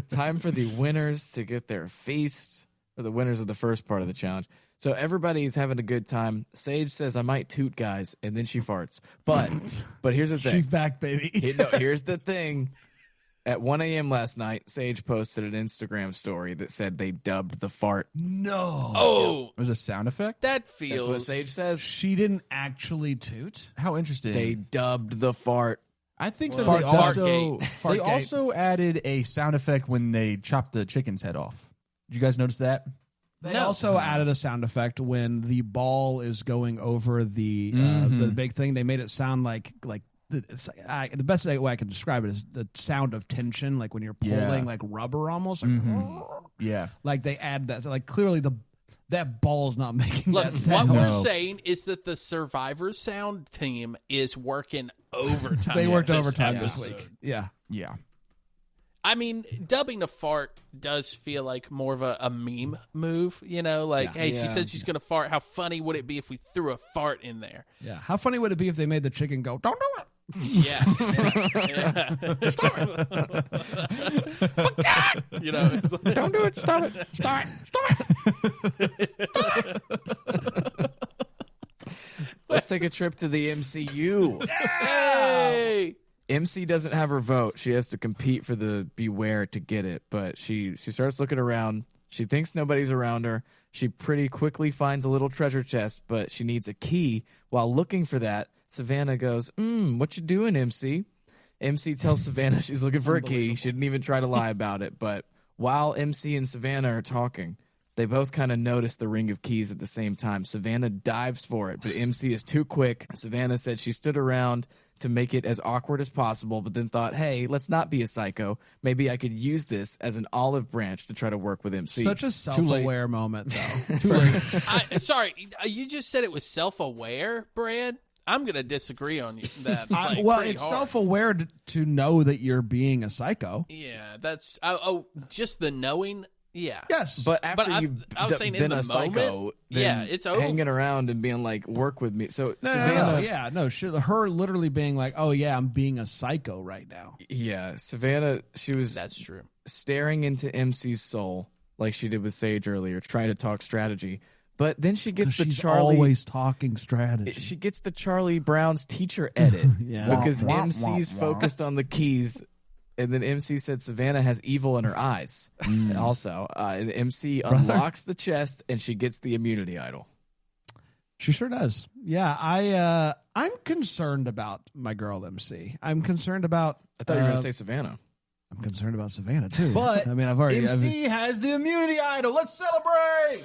time for the winners to get their feast. For the winners of the first part of the challenge. So everybody's having a good time. Sage says, "I might toot, guys," and then she farts. But here's the thing. She's back, baby. Here's the thing. At 1 a.m. last night, Sage posted an Instagram story that said they dubbed the fart. No. Oh, It was a sound effect? that That's feels. what Sage says. She didn't actually toot. How interesting. They dubbed the fart. I think that Fart they also Fartgate. they also added a sound effect when they chopped the chicken's head off. Did you guys notice that? They also added a sound effect when the ball is going over the big thing. They made it sound like the best way I can describe it is the sound of tension, like when you're pulling like rubber almost. Like, like they add that. So like clearly that ball's not making Look, that sound. what we're saying is that the Survivor sound team is working overtime. They worked this overtime this episode. week. Yeah. Yeah. I mean, dubbing a fart does feel like more of a meme move, you know? Like, hey, she said she's going to fart. How funny would it be if we threw a fart in there? Yeah. How funny would it be if they made the chicken go, "Don't do it"? Yeah. Stop it. Oh, God! You know, it's like, Don't do it. Stop it. Stop it. Let's take a trip to the MCU. hey! MC doesn't have her vote. She has to compete for the Beware to get it, but she starts looking around. She thinks nobody's around her. She pretty quickly finds a little treasure chest, but she needs a key. While looking for that, Savannah goes, what you doing, MC? MC tells Savannah she's looking for a key. She didn't even try to lie about it, but while MC and Savannah are talking, they both kind of notice the ring of keys at the same time. Savannah dives for it, but MC is too quick. Savannah said she stood around to make it as awkward as possible, but then thought, hey, let's not be a psycho. Maybe I could use this as an olive branch to try to work with MC. Such a self-aware moment, though. Too late. Sorry, you just said it was self-aware, Brad? I'm going to disagree on you. That it's self-aware to know that you're being a psycho. Yeah, that's just the knowing. Yeah. Yes, but after you've been a psycho, yeah, it's over. Hanging around and being like, work with me. So Savannah, her literally being like, oh yeah, I'm being a psycho right now. Yeah, Savannah, that's true. Staring into MC's soul like she did with Sage earlier, trying to talk strategy. But then she gets the she's Charlie. Always talking strategy. She gets the Charlie Brown's teacher edit because MC's focused on the keys. And then MC said Savannah has evil in her eyes. Also, and MC unlocks the chest and she gets the immunity idol. She sure does. Yeah, I'm concerned about my girl MC. I'm concerned about. I thought you were going to say Savannah. I'm concerned about Savannah too. But I mean, I've already. MC has the immunity idol. Let's celebrate.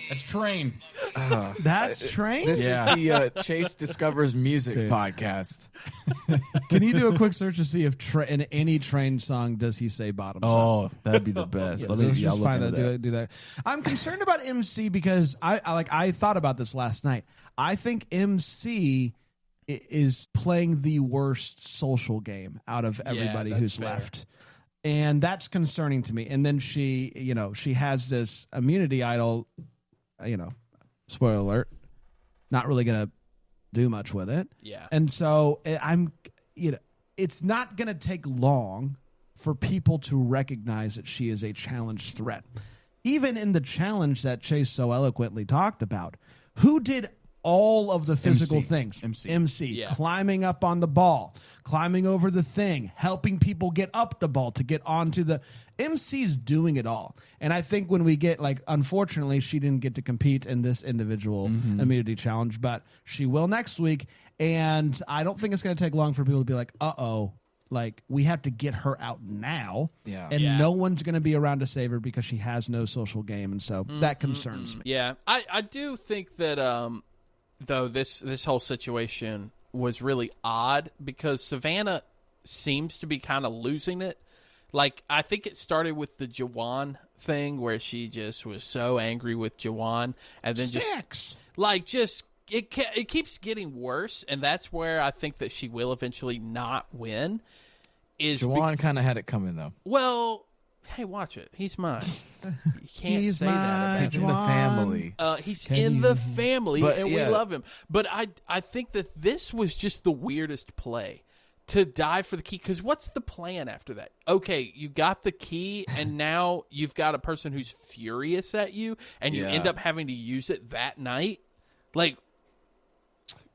That's Train. That's Train? This is the Chase Discovers Music podcast. Can you do a quick search to see if in any Train song does he say bottoms up? Oh, that'd be the best. Let's just find that. Do that. I'm concerned about MC because I thought about this last night. I think MC is playing the worst social game out of everybody who's left. And that's concerning to me. And then she has this immunity idol, spoiler alert, not really going to do much with it. Yeah. And so it's not going to take long for people to recognize that she is a challenge threat. Even in the challenge that Chase so eloquently talked about, who did all of the physical things? MC. Climbing up on the ball, climbing over the thing, helping people get up the ball to get onto the... MC's doing it all. And I think when we get, unfortunately, she didn't get to compete in this individual immunity challenge, but she will next week. And I don't think it's going to take long for people to be like, uh-oh, we have to get her out now. Yeah. And no one's going to be around to save her because she has no social game. And so that concerns me. Yeah. I do think that... though this whole situation was really odd because Savannah seems to be kind of losing it. I think it started with the Jawan thing where she just was so angry with Jawan and then it keeps getting worse, and that's where I think that she will eventually not win. Jawan kind of had it coming though. Well, hey, watch it. He's mine. You can't say that. He's in the family. He's in the family, and we love him. But I think that this was just the weirdest play to dive for the key. Because what's the plan after that? Okay, you got the key, and now you've got a person who's furious at you, and you end up having to use it that night.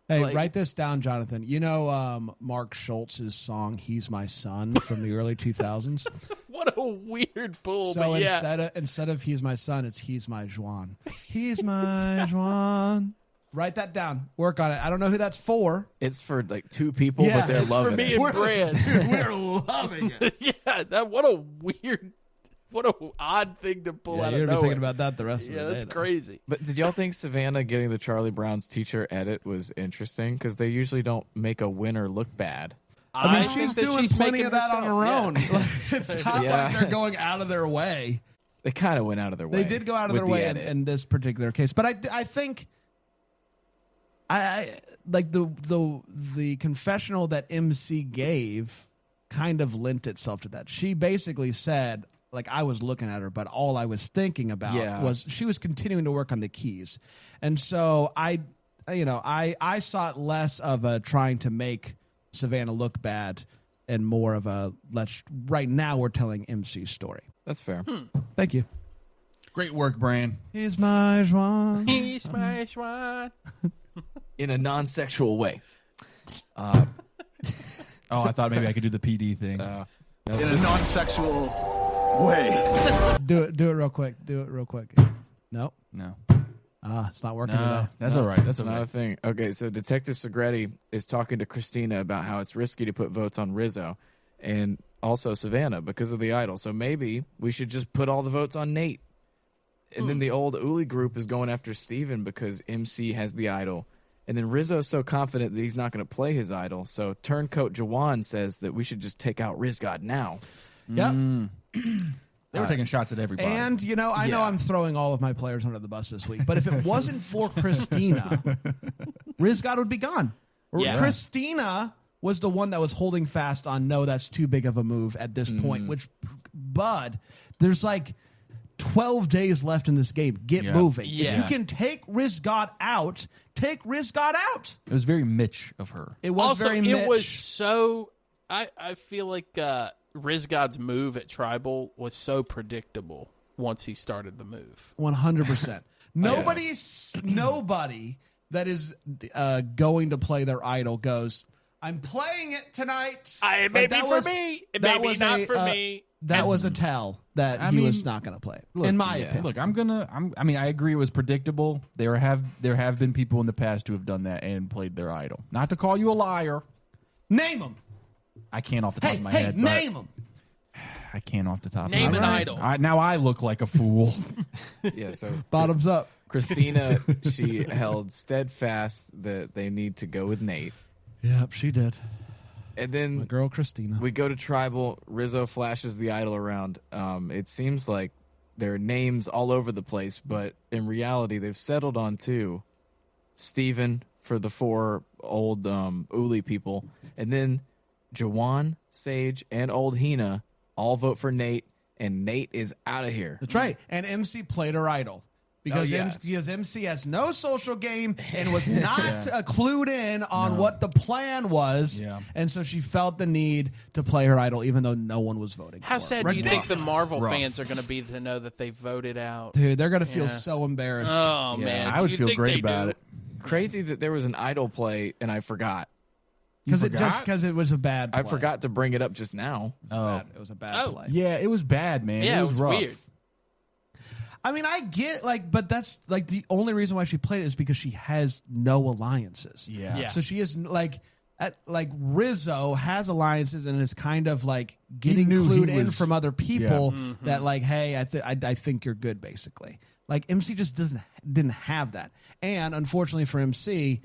Hey, write this down, Jonathan. You know Mark Schultz's song "He's My Son" from the early 2000s. What a weird pull. So instead of "He's My Son," it's "He's My Juan." He's my Juan. Write that down. Work on it. I don't know who that's for. It's for two people, but they're loving it. For me and Brad. We're loving it. What a weird. What an odd thing to pull out of nowhere. You're going to be thinking about that the rest of the day. Yeah, that's crazy. But did y'all think Savannah getting the Charlie Brown's teacher edit was interesting? Because they usually don't make a winner look bad. I mean, she's doing plenty of that on her own. It's not like they're going out of their way. They kind of went out of their way. They did go out of their way in this particular case. But I think... I like the confessional that MC gave kind of lent itself to that. She basically said, I was looking at her, but all I was thinking about was she was continuing to work on the keys. And so I saw it less of a trying to make Savannah look bad and more of a right now we're telling MC's story. That's fair. Thank you. Great work, Bran. He's my Juan. He's my Juan. in a non-sexual way. Oh, I thought maybe I could do the PD thing. In a non-sexual way. Do it real quick. Nope. No. It's not working No, today. that's all right. That's not okay. a thing. Okay, so Detective Segretti is talking to Christina about how it's risky to put votes on Rizzo and also Savannah because of the idol. So maybe we should just put all the votes on Nate. And then the old Uli group is going after Steven because MC has the idol. And then Rizzo's so confident that he's not going to play his idol. So Turncoat Jawan says that we should just take out Rizgod now. Yep. They were taking shots at everybody. And, I know I'm throwing all of my players under the bus this week, but if it wasn't for Christina, Rizgod would be gone. Yeah. Christina was the one that was holding fast on, no, that's too big of a move at this point, which, Bud, there's like 12 days left in this game. Get moving. Yeah. If you can take Rizgod out, take Rizgod out. It was very Mitch of her. It was Also, very Mitch. it was so... I feel like Rizgod's move at Tribal was so predictable once he started the move. 100%. Nobody that is going to play their idol goes, I'm playing it tonight. It may be for me. It may be not for me. That was a tell that he was not going to play it, in my opinion. Look, I agree it was predictable. There have been people in the past who have done that and played their idol. Not to call you a liar. Name them. I can't off the top of my head. Name them. I can't off the top of my Name head. an idol. Now I look like a fool. Yeah, so Bottoms up. Christina, she held steadfast that they need to go with Nate. Yep, she did. And then My girl Christina. we go to Tribal. Rizzo flashes the idol around. It seems like there are names all over the place, but in reality, they've settled on two. Steven for the four old Uli people. And then Jawan, Sage, and old Hina all vote for Nate, and Nate is out of here. That's right. And MC played her idol. Because MC has no social game and was not clued in on what the plan was. Yeah. And so she felt the need to play her idol even though no one was voting How for sad her. do you think the Marvel fans are going to be to know that they voted out? Dude, they're going to feel so embarrassed. Oh, man. I would feel great about it. Crazy that there was an idol play, and I forgot. Because it was a bad play. I forgot to bring it up just now. It was a bad play. Yeah, it was bad, man. Yeah, it was rough. weird. I mean, I get but that's the only reason why she played it is because she has no alliances. Yeah. So she is Rizzo has alliances and is kind of like getting clued in from other people that hey, I think you're good basically. Like MC just didn't have that, and unfortunately for MC,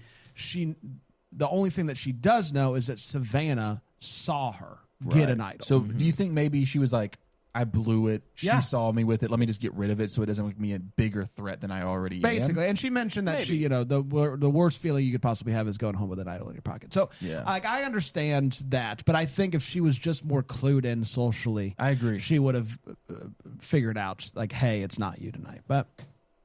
the only thing that she does know is that Savannah saw her get an idol. So do you think maybe she was like, I blew it. She saw me with it. Let me just get rid of it so it doesn't make me a bigger threat than I already am. Basically, and she mentioned that she, the worst feeling you could possibly have is going home with an idol in your pocket. So, I understand that, but I think if she was just more clued in socially, I agree. She would have figured out hey, it's not you tonight. But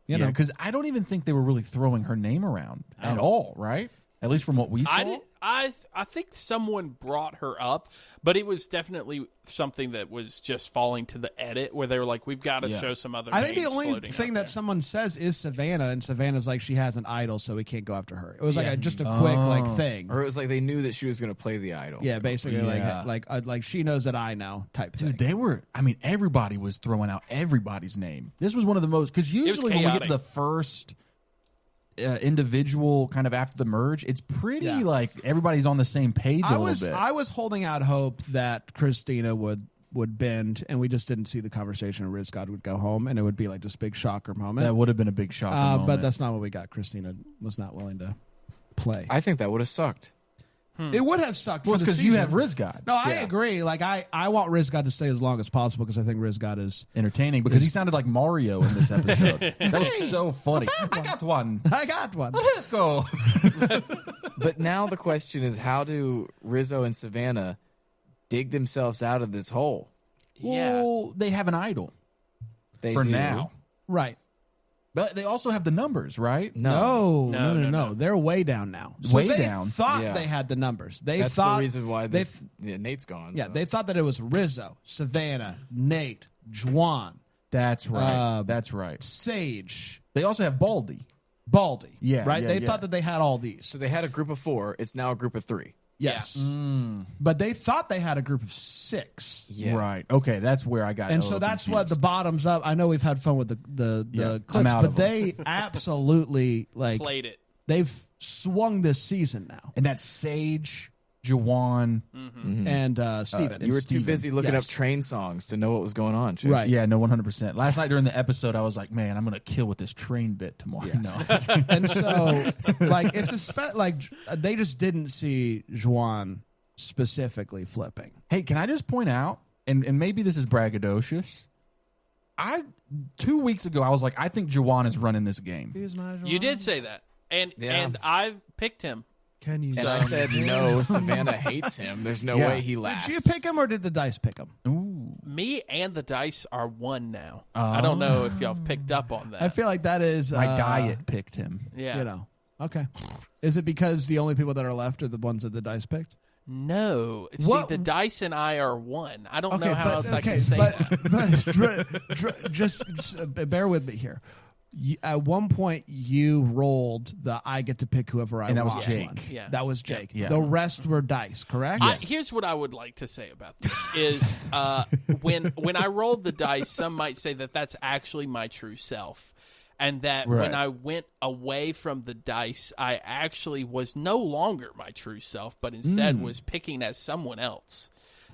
you know, because I don't even think they were really throwing her name around at all, right? At least from what we saw. I think someone brought her up, but it was definitely something that was just falling to the edit where they were like, we've got to show some other I think the names only floating thing out that there. someone says is Savannah, and Savannah's like she has an idol, so we can't go after her. It was just a quick thing, Or it was like they knew that she was going to play the idol. yeah, basically like she knows that I know type thing. Dude, they were. I mean, everybody was throwing out everybody's name. This was one of the most because usually when we get to the first individual kind of after the merge, it's pretty like everybody's on the same page a little bit. I was holding out hope that Christina would bend, and we just didn't see the conversation, and Rizgod would go home, and it would be like this big shocker moment. That would have been a big shocker moment. But that's not what we got. Christina was not willing to play. I think that would have sucked. It would have sucked Well, for the because season. you have Rizgod. No, I agree. Like I want Rizgod to stay as long as possible because I think Rizgod is entertaining because he sounded like Mario in this episode. That was so funny. I got one. I got one. Let's go. But now the question is, how do Rizzo and Savannah dig themselves out of this hole? Well, they have an idol They for do. now. Right. But they also have the numbers, right? No. They're way down now. So Way they down. thought they had the numbers. That's thought the reason why Nate's gone. Yeah, so. they thought that it was Rizzo, Savannah, Nate, Juan. That's right. That's right. Sage. They also have Baldy. Baldy. Yeah, right. yeah, They yeah. thought that they had all these. So they had a group of 4. It's now a group of 3. Yes, but they thought they had a group of 6. Yeah. Right. Okay, that's where I got. And a so little that's what confused. the bottoms up. I know we've had fun with the I'm clips, out but of them. they absolutely Played it. They've swung this season now. And that's Sage, Jawan, And Steven. You were too Steven. busy looking Yes. up train songs to know what was going on. Chase. Right. Yeah, no, 100%. Last night during the episode, I was like, man, I'm gonna kill with this train bit tomorrow. No. And so, like, they just didn't see Juan specifically flipping. Hey, can I just point out, and maybe this is braggadocious, 2 weeks ago, I was like, I think Jawan is running this game. You did say that, and I've picked him. Can you? And I said no. Savannah hates him. There's no way he lasts. Did you pick him or did the dice pick him? Ooh. Me and the dice are one now. I don't know if y'all have picked up on that. I feel like that is My diet picked him. Yeah. You know. Okay. Is it because the only people that are left are the ones that the dice picked? No. What- See, the dice and I are one. I don't know how but, else I can say that. but just bear with me here. At one point, you rolled the I get to pick whoever I And that was want Jake. one. Yeah. That was Jake. Yeah. The rest were dice, correct? Here's what I would like to say about this is when I rolled the dice, some might say that that's actually my true self. And that when I went away from the dice, I actually was no longer my true self, but instead was picking as someone else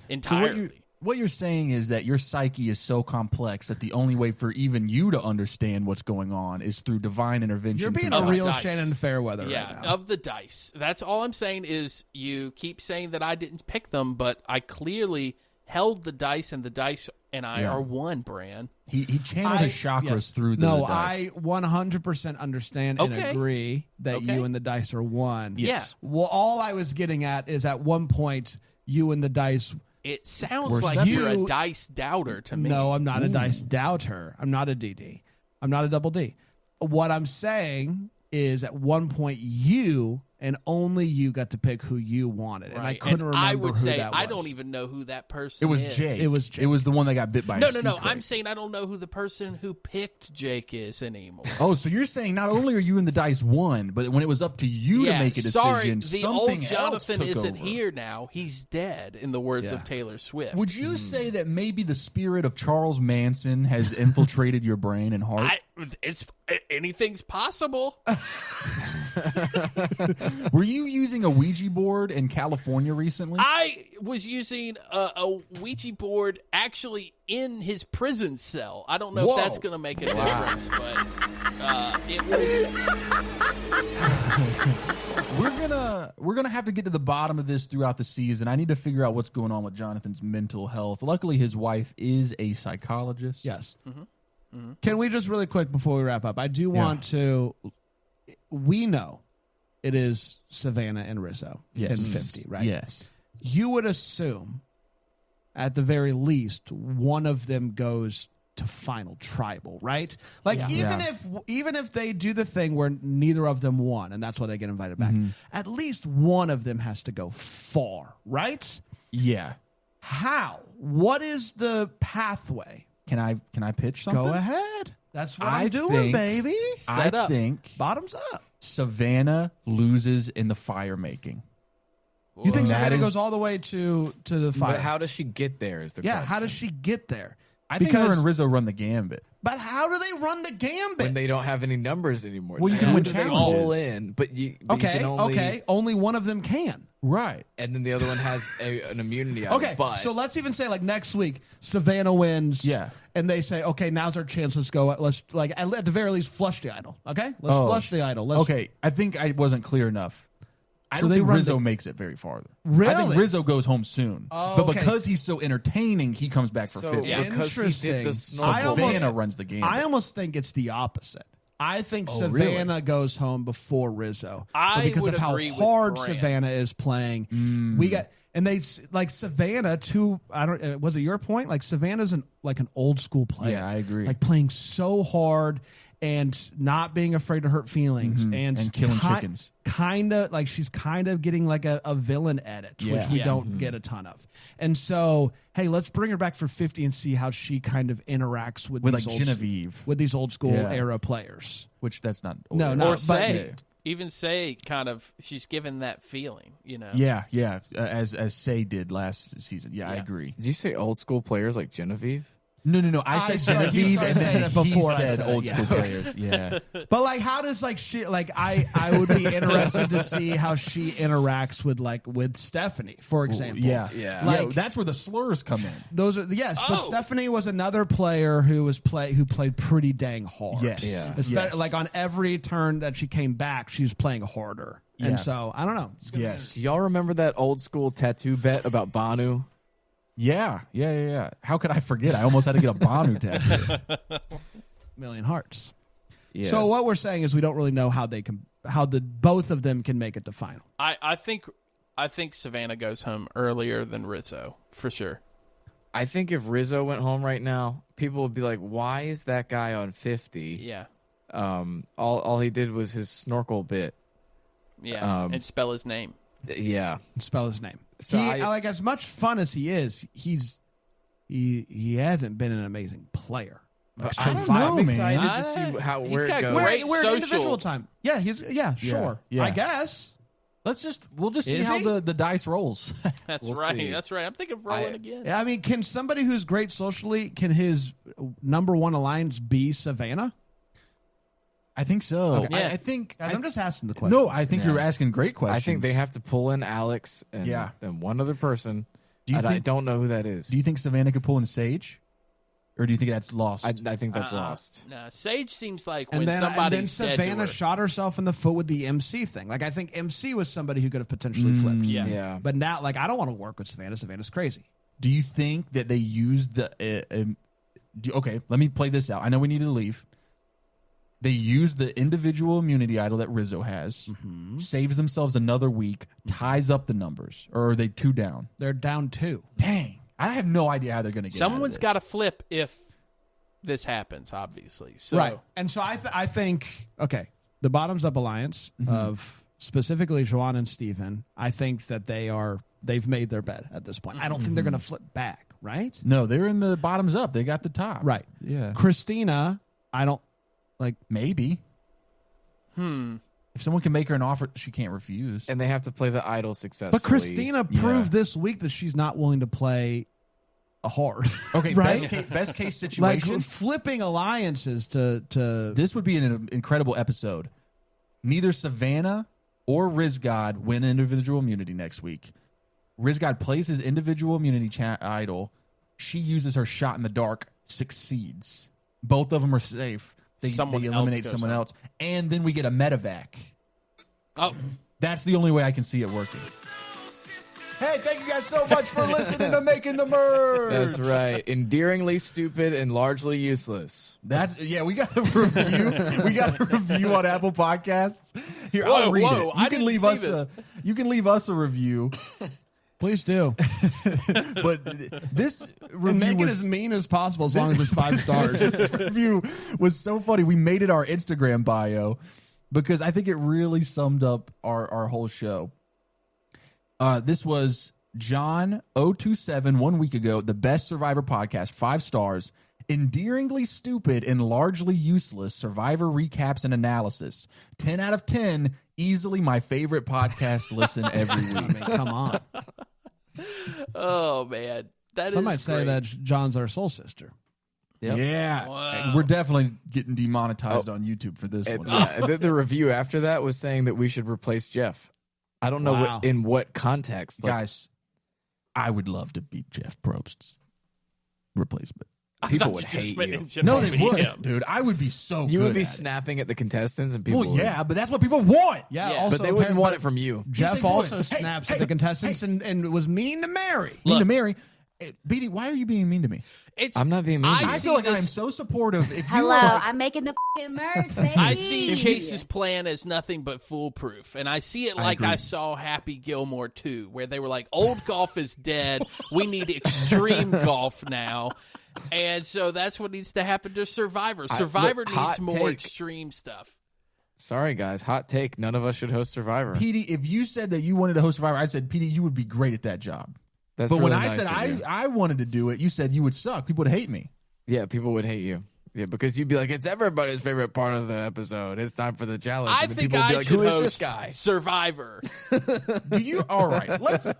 entirely. So what you're saying is that your psyche is so complex that the only way for even you to understand what's going on is through divine intervention. You're being through a dice. real Shannon Fairweather right now. Of the dice. That's all I'm saying is you keep saying that I didn't pick them, but I clearly held the dice, and the dice and I are one, Bran. He channeled his chakras through the No, dice. I 100% understand and Okay. agree that Okay. you and the dice are one. Yes. Well, all I was getting at is at one point, you and the dice. It sounds We're like you're a you- dice doubter to me. No, I'm not a dice doubter. I'm not a DD. I'm not a double D. What I'm saying is at one point, you and only you got to pick who you wanted. And I Right. couldn't And remember I would who say that was. I don't even know who that It person was is. Jake. It was Jake. It was the one that got bit by No, a no, no. secret. I'm saying I don't know who the person who picked Jake is anymore. Oh, so you're saying not only are you in the dice one, but when it was up to you to make a decision, sorry, the something old else Jonathan took isn't over. here now. He's dead, in the words of Taylor Swift. Would you say that maybe the spirit of Charles Manson has infiltrated your brain and heart? Anything's possible. Were you using a Ouija board in California recently? I was using a Ouija board actually in his prison cell. I don't know if that's going to make a difference, but it was. We're gonna have to get to the bottom of this throughout the season. I need to figure out what's going on with Jonathan's mental health. Luckily, his wife is a psychologist. Yes. Can we just really quick before we wrap up? I do want to. We know it is Savannah and Rizzo in 50, right? Yes. You would assume, at the very least, one of them goes to final tribal, right? Like even if they do the thing where neither of them won, and that's why they get invited back, at least one of them has to go far, right? Yeah. How? What is the pathway? Can I pitch something? Go ahead. That's what I I'm doing, think- baby. I think Bottoms up. Savannah loses in the fire making. You think That Savannah is- goes all the way to the fire? But how does she get there? Is the question. How does she get there? I think her and Rizzo run the gambit. But how do they run the gambit? when they don't have any numbers anymore? Well, you can How win do they challenges. roll in, but you can only, only one of them can. Right. and then the other one has an immunity. On Okay, it, but so let's even say like next week Savannah wins. Yeah. and they say, okay, now's our chance. Let's go. Let's like at the very least flush the idol. Okay, let's flush the idol. Let's, Okay, I think I wasn't clear enough. I So don't they think run Rizzo the- makes it very farther. I Really? think Rizzo goes home soon. Oh, but okay. because he's so entertaining, he comes back for So, 50. yeah. because he did Interesting. the Savannah runs the game. I almost think it's the opposite. I think Oh, really? Savannah goes home before Rizzo. I But because would of how agree with hard Bran. Savannah is playing. We got and they like Savannah too. I don't. Was it your point? Like Savannah's like an old school player. Yeah, I agree. Like playing so hard, and not being afraid to hurt feelings and killing chickens. Kind of like she's kind of getting like a villain edit, which we don't get a ton of. And so, hey, let's bring her back for 50 and see how she kind of interacts with these like Genevieve, with these old school era players. Which that's not old no, or say even say kind of she's given that feeling, you know. Yeah, as Say did last season. Yeah, I agree. Did you say old school players like Genevieve? No. I said Genevieve, and then before he said old school players. Yeah, but like, how does like she like I would be interested to see how she interacts with Stephanie, for example. Yeah. Like that's where the slurs come in. Those are but Stephanie was another player who played pretty dang hard. Yes, like on every turn that she came back, she was playing harder. Yeah. And so I don't know. Do y'all remember that old school tattoo bet about Banu? Yeah. How could I forget? I almost had to get a Banu tattoo. Million Hearts. Yeah. So what we're saying is we don't really know how both of them can make it to final. I think Savannah goes home earlier than Rizzo for sure. I think if Rizzo went home right now, people would be like, "Why is that guy on 50?" Yeah. All he did was his snorkel bit. Yeah, and spell his name. Yeah, spell his name. So like as much fun as he is, he hasn't been an amazing player. I don't know, I'm excited to see where it goes. We're at individual time. Yeah, sure. Yeah. I guess. We'll just see how the dice rolls. That's right. That's right. I'm thinking of rolling again. Yeah, I mean, can somebody who's great socially, can his number one alliance be Savannah? I think so. Okay. I think I'm just asking the question. No, I think you're asking great questions. I think they have to pull in Alex and one other person. I don't know who that is. Do you think Savannah could pull in Sage? Or do you think that's lost? I think that's lost. No, Sage seems like and when then somebody's Savannah shot herself in the foot with the MC thing. Like I think MC was somebody who could have potentially flipped. Yeah. But now, like I don't want to work with Savannah. Savannah's crazy. Do you think that they used the? Okay, let me play this out. I know we need to leave. They use the individual immunity idol that Rizzo has, saves themselves another week, ties up the numbers, or are they 2 down? They're down 2. Dang. I have no idea how they're going to get Someone's got to flip if this happens, obviously. So. Right. And so I think, okay, the bottoms up alliance of specifically Joanne and Steven, I think that they've made their bed at this point. I don't think they're going to flip back, right? No, they're in the bottoms up. They got the top. Right. Yeah. Christina, I don't like. Maybe. If someone can make her an offer, she can't refuse. And they have to play the idol successfully. But Christina proved this week that she's not willing to play a hard. Okay, right? best case situation. Like flipping alliances to This would be an incredible episode. Neither Savannah or Rizgod win individual immunity next week. Rizgod plays his individual immunity idol. She uses her shot in the dark, succeeds. Both of them are safe. They eliminate someone else. And then we get a medevac. Oh. That's the only way I can see it working. Hey, thank you guys so much for listening to Making the Merge. That's right. Endearingly stupid and largely useless. We got a review. We got a review on Apple Podcasts. Here, I'll read it. You can leave us a review. Please do. But this review make it as mean as possible as long as it's 5 stars. This review was so funny. We made it our Instagram bio because I think it really summed up our whole show. This was John 027 1 week ago. The best Survivor podcast, 5 stars. Endearingly stupid and largely useless Survivor recaps and analysis. 10 out of 10. Easily my favorite podcast listen every week. I mean, come on. Oh, man. Some might say that John's our soul sister. Yep. Yeah. Wow. We're definitely getting demonetized on YouTube for this one. The review after that was saying that we should replace Jeff. I don't know in what context. Guys, I would love to be Jeff Probst's replacement. People would hate you. No, they wouldn't, dude. I would be so good. You would be snapping at the contestants and people. Well, yeah, but that's what people want. Yeah, also, but they wouldn't want it from you. Jeff also snaps at the contestants and was mean to Mary. Mean to Mary. BD, why are you being mean to me? I'm not being mean. I feel like I'm so supportive. Hello, I'm making the merge, baby. I see Chase's plan as nothing but foolproof, and I see it like I saw Happy Gilmore 2, where they were like, old golf is dead. We need extreme golf now. And so that's what needs to happen to Survivor. Survivor needs more extreme stuff. Sorry, guys. Hot take. None of us should host Survivor. PD, if you said that you wanted to host Survivor, I said, PD, you would be great at that job. But really when I said I wanted to do it, you said you would suck. People would hate me. Yeah, people would hate you. Yeah, because you'd be like, it's everybody's favorite part of the episode. It's time for the challenge. I think I like, should who is host this guy? Survivor. Do you? All right.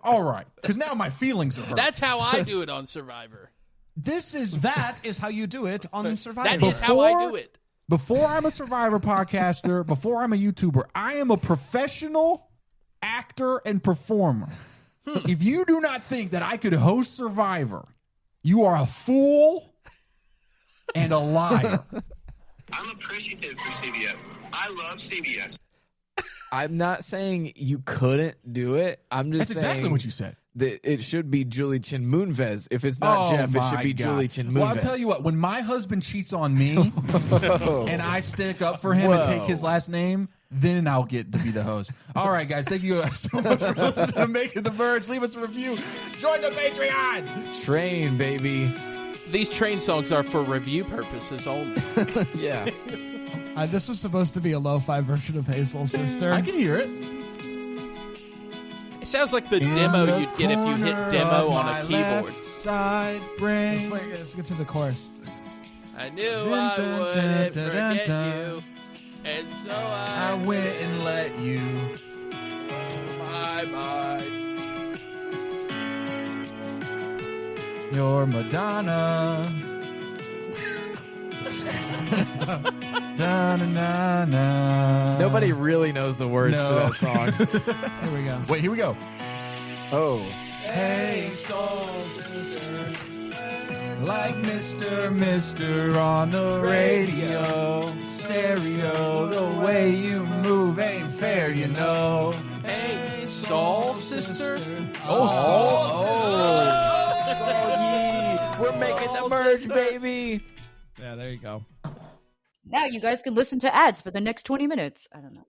All right. Because now my feelings are hurt. That's how I do it on Survivor. That is how you do it on Survivor. That is how I do it. Before I'm a Survivor podcaster, before I'm a YouTuber, I am a professional actor and performer. If you do not think that I could host Survivor, you are a fool and a liar. I'm appreciative for CBS. I love CBS. I'm not saying you couldn't do it. I'm just saying. That's exactly what you said. That it should be Julie Chin Moonves. If it's not Jeff, it should be Julie Chin Moonves. Well, I'll tell you what. When my husband cheats on me and I stick up for him and take his last name, then I'll get to be the host. All right, guys. Thank you so much for listening to Making the Verge. Leave us a review. Join the Patreon. Train, baby. These train songs are for review purposes only. Yeah. This was supposed to be a lo-fi version of Hazel Sister. I can hear it. It sounds like the demo you'd get if you hit demo on a keyboard. Side brain. Let's get to the chorus. I knew I wouldn't forget you, and so I went and let you. My mind. You're Madonna. Da, na, na, na. Nobody really knows the words to that song. Here we go. Wait, here we go. Oh. Hey, soul sister, like Mr. on the radio, stereo, the way you move ain't fair, you know. Hey, soul sister. We're making the merge, baby. Yeah, there you go. Now you guys can listen to ads for the next 20 minutes. I don't know.